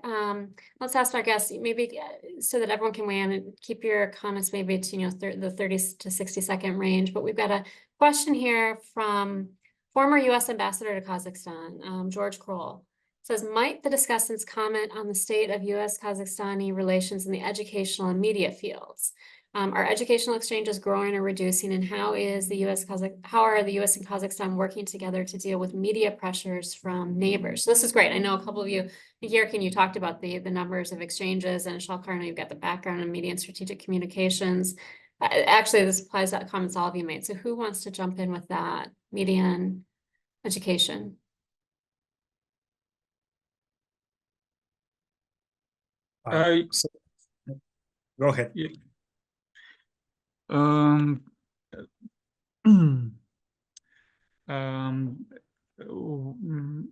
let's ask our guests, maybe so that everyone can weigh in and keep your comments maybe to, the 30 to 60 second range. But we've got a question here from former U.S. Ambassador to Kazakhstan, George Kroll. Says, might the discussants comment on the state of US-Kazakhstani relations in the educational and media fields? Are educational exchanges growing or reducing, and how are the US and Kazakhstan working together to deal with media pressures from neighbors? So this is great. I know a couple of you, Yerkin, you talked about the numbers of exchanges, and Shalkar, I know you've got the background in media and strategic communications. Actually, this applies to comments all of you made. So who wants to jump in with that? Media and education. So, go ahead. Yeah.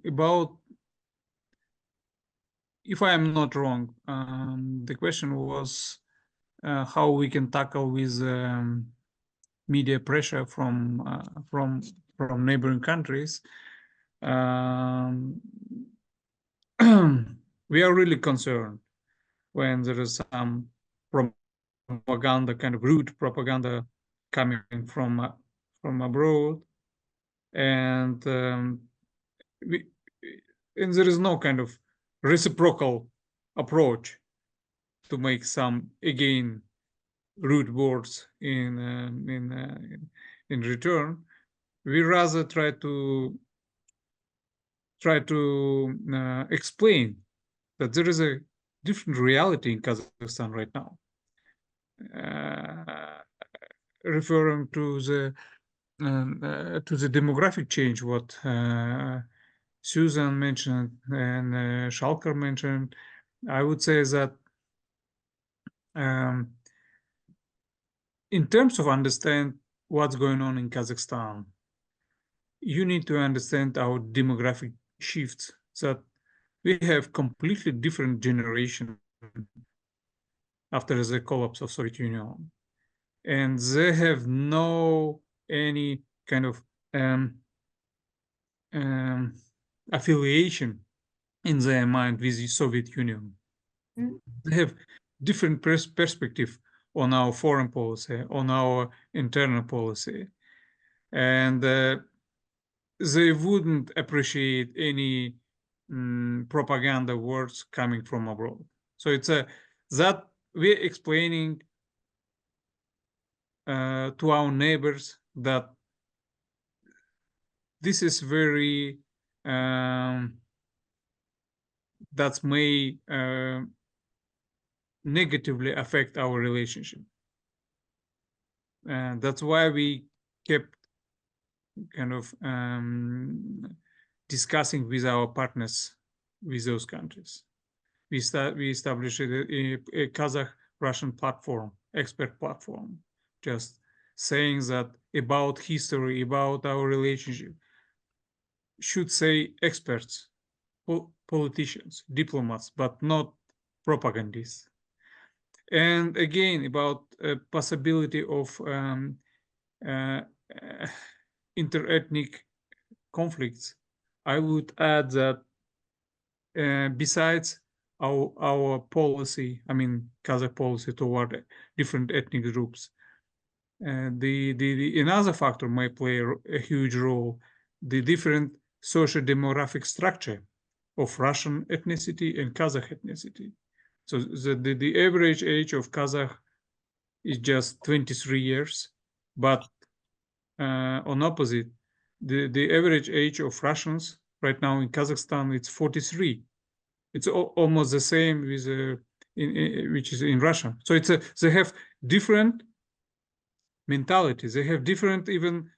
About, if I am not wrong, the question was how we can tackle with media pressure from neighboring countries. We are really concerned when there is some propaganda, kind of rude propaganda coming from abroad, and there is no kind of reciprocal approach to make some, again, rude words in return. We rather try to explain that there is a different reality in Kazakhstan right now, referring to the demographic change, what Susan mentioned and Schalker mentioned. I would say that in terms of understand what's going on in Kazakhstan, you need to understand our demographic shifts, that we have completely different generation after the collapse of Soviet Union, and they have no any kind of affiliation in their mind with the Soviet Union. They have different perspective on our foreign policy, on our internal policy, and they wouldn't appreciate any propaganda words coming from abroad. So it's that we're explaining to our neighbors that this is very that may negatively affect our relationship. And that's why we kept kind of discussing with our partners with those countries. We established a Kazakh-Russian platform, expert platform, just saying that about history, about our relationship, should say experts, politicians, diplomats, but not propagandists. And again, about possibility of inter-ethnic conflicts, I would add that besides our policy, I mean Kazakh policy toward different ethnic groups, the another factor might play a huge role: the different socio-demographic structure of Russian ethnicity and Kazakh ethnicity. So the average age of Kazakh is just 23 years, but on opposite, the average age of Russians right now in Kazakhstan, it's 43. It's almost the same with which is in Russia. So it's they have different mentalities. They have different even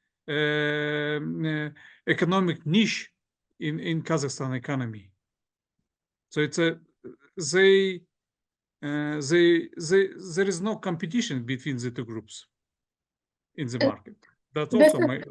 economic niche in Kazakhstan economy. So it's there is no competition between the two groups in the market. That's also my.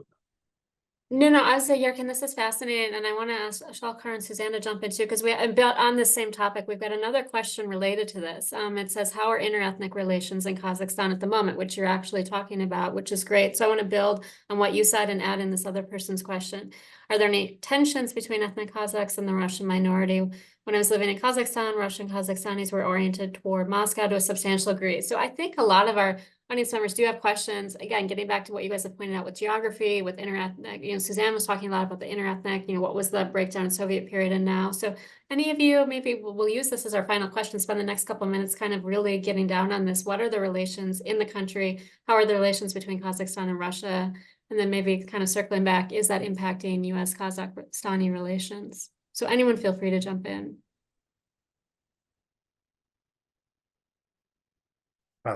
No, I would say, Yerkin, this is fascinating, and I want to ask Shalkar and Suzanne to jump in too, because about on the same topic, we've got another question related to this. It says, how are interethnic relations in Kazakhstan at the moment, which you're actually talking about, which is great. So I want to build on what you said and add in this other person's question. Are there any tensions between ethnic Kazakhs and the Russian minority? When I was living in Kazakhstan, Russian Kazakhstanis were oriented toward Moscow to a substantial degree. So I think a lot of our audience members do have questions. Again, getting back to what you guys have pointed out with geography, with interethnic, Suzanne was talking a lot about the interethnic, what was the breakdown in Soviet period and now. So any of you, maybe we'll use this as our final question, spend the next couple of minutes kind of really getting down on this. What are the relations in the country? How are the relations between Kazakhstan and Russia? And then maybe kind of circling back, is that impacting US-Kazakhstani relations? So anyone feel free to jump in.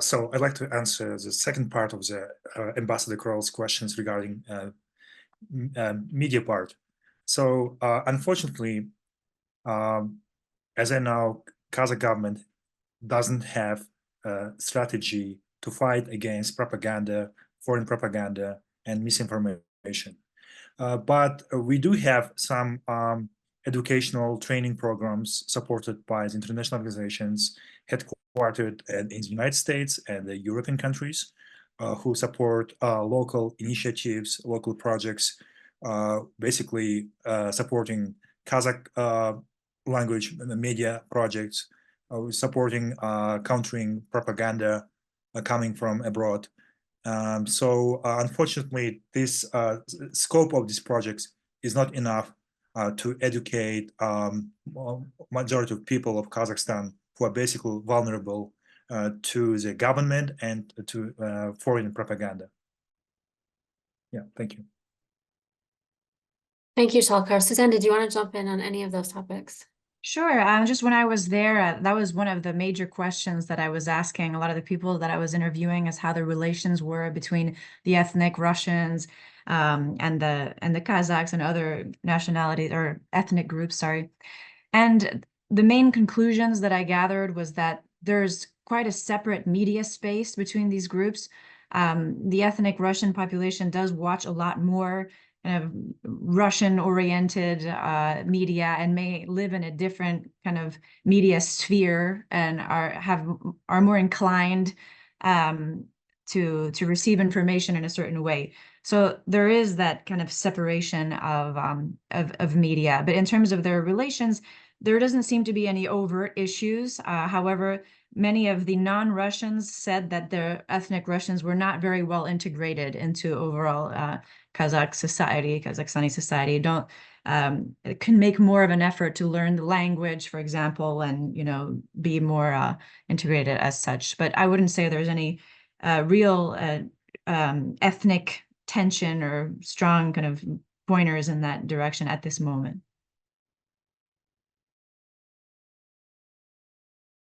So I'd like to answer the second part of the Ambassador Crowell's questions regarding media part. So unfortunately, as I know, Kazakh government doesn't have a strategy to fight against propaganda, foreign propaganda, and misinformation. But we do have some educational training programs supported by the international organizations headquartered in the United States and the European countries who support local initiatives, local projects, basically supporting Kazakh language media projects, supporting countering propaganda coming from abroad. So unfortunately, this scope of these projects is not enough to educate majority of people of Kazakhstan who are basically vulnerable to the government and to foreign propaganda. Yeah, thank you. Thank you, Shalkar. Suzanne, did you want to jump in on any of those topics? Sure. Just when I was there, that was one of the major questions that I was asking a lot of the people that I was interviewing, is how the relations were between the ethnic Russians and the Kazakhs and other nationalities or ethnic groups, sorry. And the main conclusions that I gathered was that there's quite a separate media space between these groups. The ethnic Russian population does watch a lot more kind of Russian-oriented media and may live in a different kind of media sphere and are more inclined to receive information in a certain way. So there is that kind of separation of media. But in terms of their relations, there doesn't seem to be any overt issues. However, many of the non-Russians said that their ethnic Russians were not very well integrated into overall Kazakhstani society. Can make more of an effort to learn the language, for example, and be more integrated as such. But I wouldn't say there's any real ethnic tension or strong kind of pointers in that direction at this moment.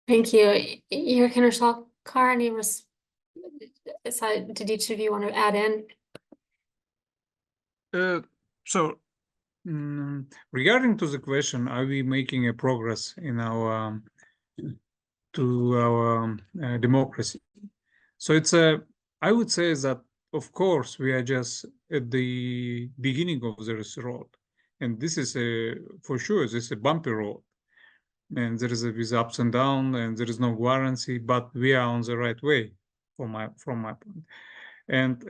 Thank you. Yerkin or Shalkar, did each of you want to add in? Regarding to the question, are we making a progress in our democracy? So I would say that, of course, we are just at the beginning of this road, and this is for sure, this is a bumpy road, and there is with ups and downs, and there is no guarantee, but we are on the right way, from my point. And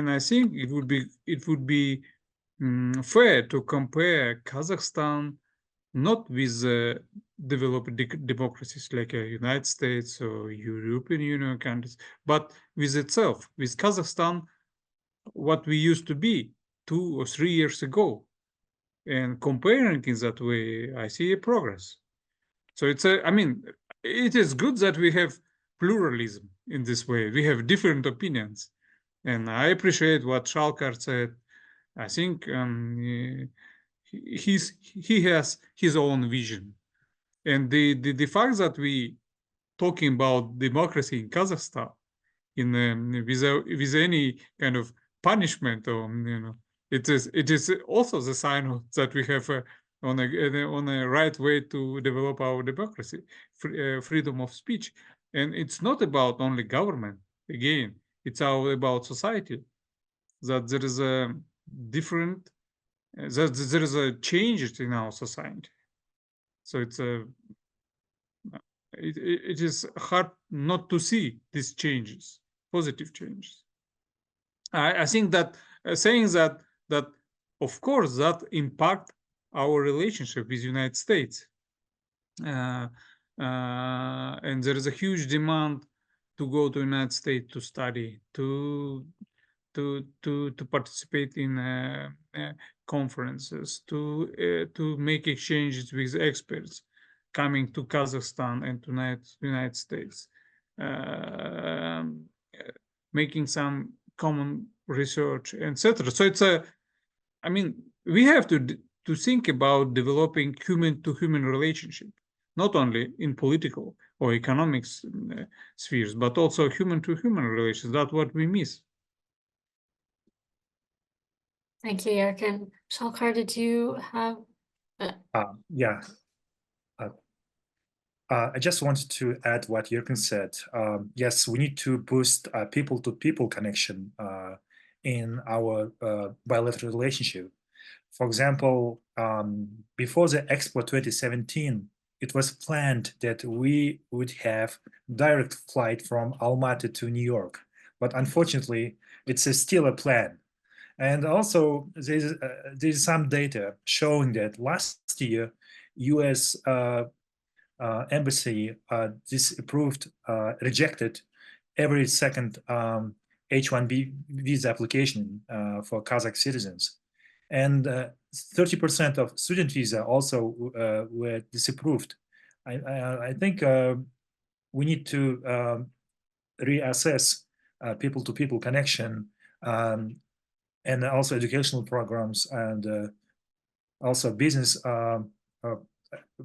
I think it would be fair to compare Kazakhstan not with developed democracies like United States or European Union countries, but with itself, with Kazakhstan, what we used to be 2 or 3 years ago. And comparing in that way, I see a progress. So it is good that we have pluralism in this way. We have different opinions. And I appreciate what Shalkar said. I think he has his own vision. And the fact that we talking about democracy in Kazakhstan with any kind of punishment, or it is also the sign that we have on a right way to develop our democracy, freedom of speech. And it's not about only government. Again, it's all about society. That there is a different, that there is a change in our society. So it is hard not to see these changes, positive changes. I think that saying that of course that impact our relationship with the United States, and there is a huge demand to go to the United States to study, to participate in conferences, to make exchanges with experts coming to Kazakhstan and to United States, making some common research, etc. So we have to think about developing human-to-human relationship, not only in political or economic spheres, but also human-to-human relations. That's what we miss. Thank you, Yerkin. Shalkar, did you have? Yeah. I just wanted to add what Yerkin said. Yes, we need to boost people-to-people connection in our bilateral relationship. For example, before the Expo 2017, it was planned that we would have direct flight from Almaty to New York, but unfortunately, it's still a plan. And also, there's some data showing that last year, US embassy rejected every second H-1B visa application for Kazakh citizens. And 30% of student visa also were disapproved. I think we need to reassess people-to-people connection, and also educational programs, and also business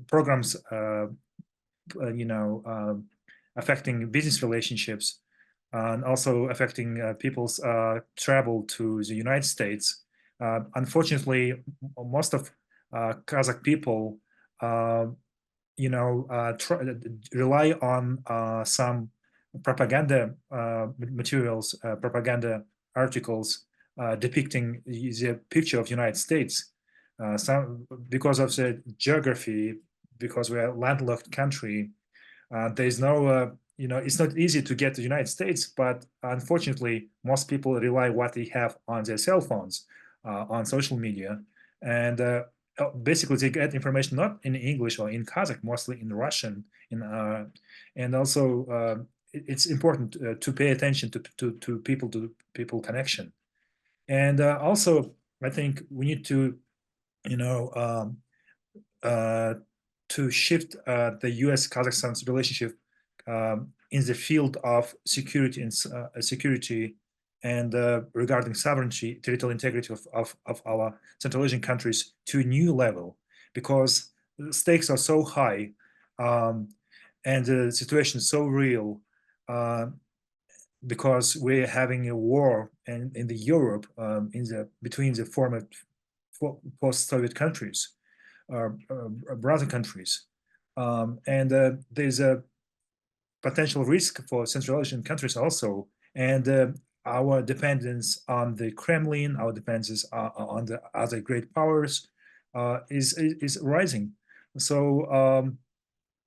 programs, affecting business relationships, and also affecting people's travel to the United States. Unfortunately, most of Kazakh people, rely on some propaganda materials, propaganda articles depicting the picture of United States. Some because of the geography, because we're a landlocked country, there is no, it's not easy to get to the United States, but unfortunately, most people rely what they have on their cell phones, on social media, and basically they get information not in English or in Kazakh, mostly in Russian, and also it's important to pay attention to people connection. And also, I think we need to, to shift the US-Kazakhstan's relationship in the field of security and regarding sovereignty, territorial integrity of our Central Asian countries to a new level, because the stakes are so high, and the situation is so real, because we're having a war in the Europe, between the former post-Soviet countries, brother countries, and there's a potential risk for Central Asian countries also, and our dependence on the Kremlin, our dependence on the other great powers is rising. So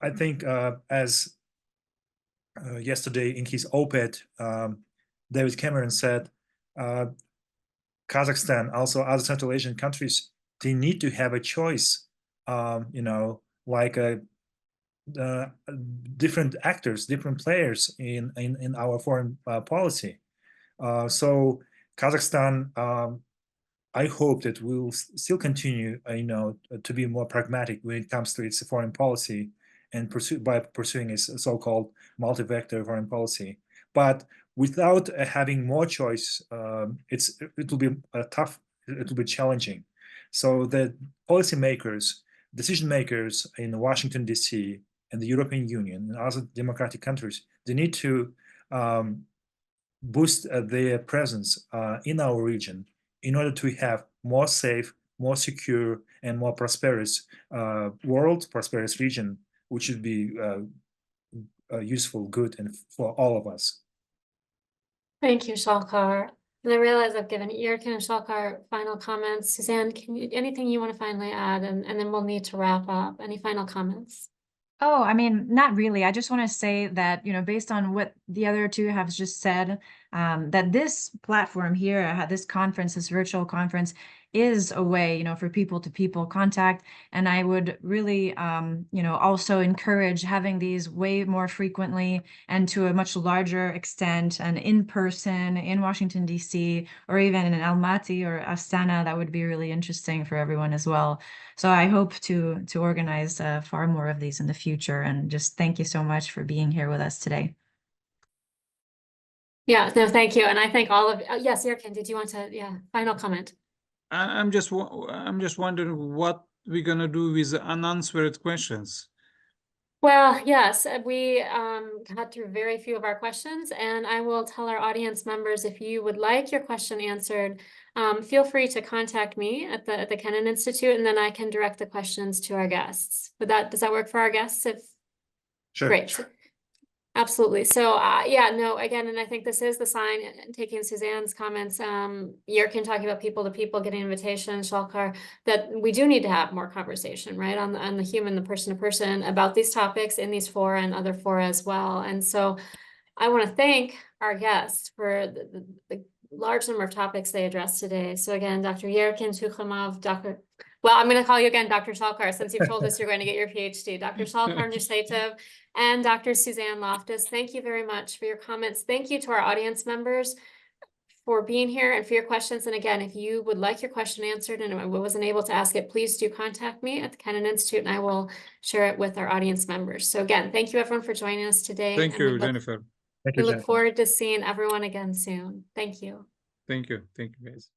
I think, as yesterday in his op-ed, David Cameron said, Kazakhstan, also other Central Asian countries, they need to have a choice, like different actors, different players in our foreign policy. So Kazakhstan, I hope that will still continue, to be more pragmatic when it comes to its foreign policy, and pursuing its so-called multi-vector foreign policy. But without having more choice, it will be tough. It will be challenging. So the policymakers, decision makers in Washington D.C. and the European Union and other democratic countries, they need to boost their presence in our region in order to have more safe, more secure, and more prosperous world, prosperous region, which should be useful, good, and for all of us. Thank you, Shalkar. And I realize I've given Yerkin and Shalkar final comments. Suzanne, anything you want to finally add, and then we'll need to wrap up. Any final comments? Oh, I mean, not really. I just want to say that, based on what the other two have just said, that this platform here, this conference, this virtual conference, is a way, for people-to-people contact. And I would really, also encourage having these way more frequently and to a much larger extent, and in person in Washington, D.C., or even in Almaty or Astana. That would be really interesting for everyone as well. So I hope to organize far more of these in the future. And just thank you so much for being here with us today. Yeah, no, thank you. And I thank all of, yes, Yerkin, did you want to, final comment? I'm just wondering what we're gonna do with the unanswered questions. Well, yes, we got through very few of our questions, and I will tell our audience members, if you would like your question answered, feel free to contact me at the Kennan Institute, and then I can direct the questions to our guests. Does that work for our guests? Sure. Great. Sure. Absolutely. So again, and I think this is the sign, taking Suzanne's comments, Yerkin talking about people-to-people, getting invitations, Shalkar, that we do need to have more conversation, right, on the human, the person-to-person about these topics in these fora and other fora as well. And so I want to thank our guests for the large number of topics they addressed today. So again, Dr. Yerkin Tukhimov, I'm going to call you again, Dr. Shalkar, since you've told us you're going to get your PhD. Dr. Shalkar Nursaitov and Dr. Suzanne Loftus, thank you very much for your comments. Thank you to our audience members for being here and for your questions. And again, if you would like your question answered and I wasn't able to ask it, please do contact me at the Kennan Institute and I will share it with our audience members. So again, thank you everyone for joining us today. Thank and we you, look- Jennifer. Thank We you, look Jennifer. forward to seeing everyone again soon. Thank you. Thank you, guys.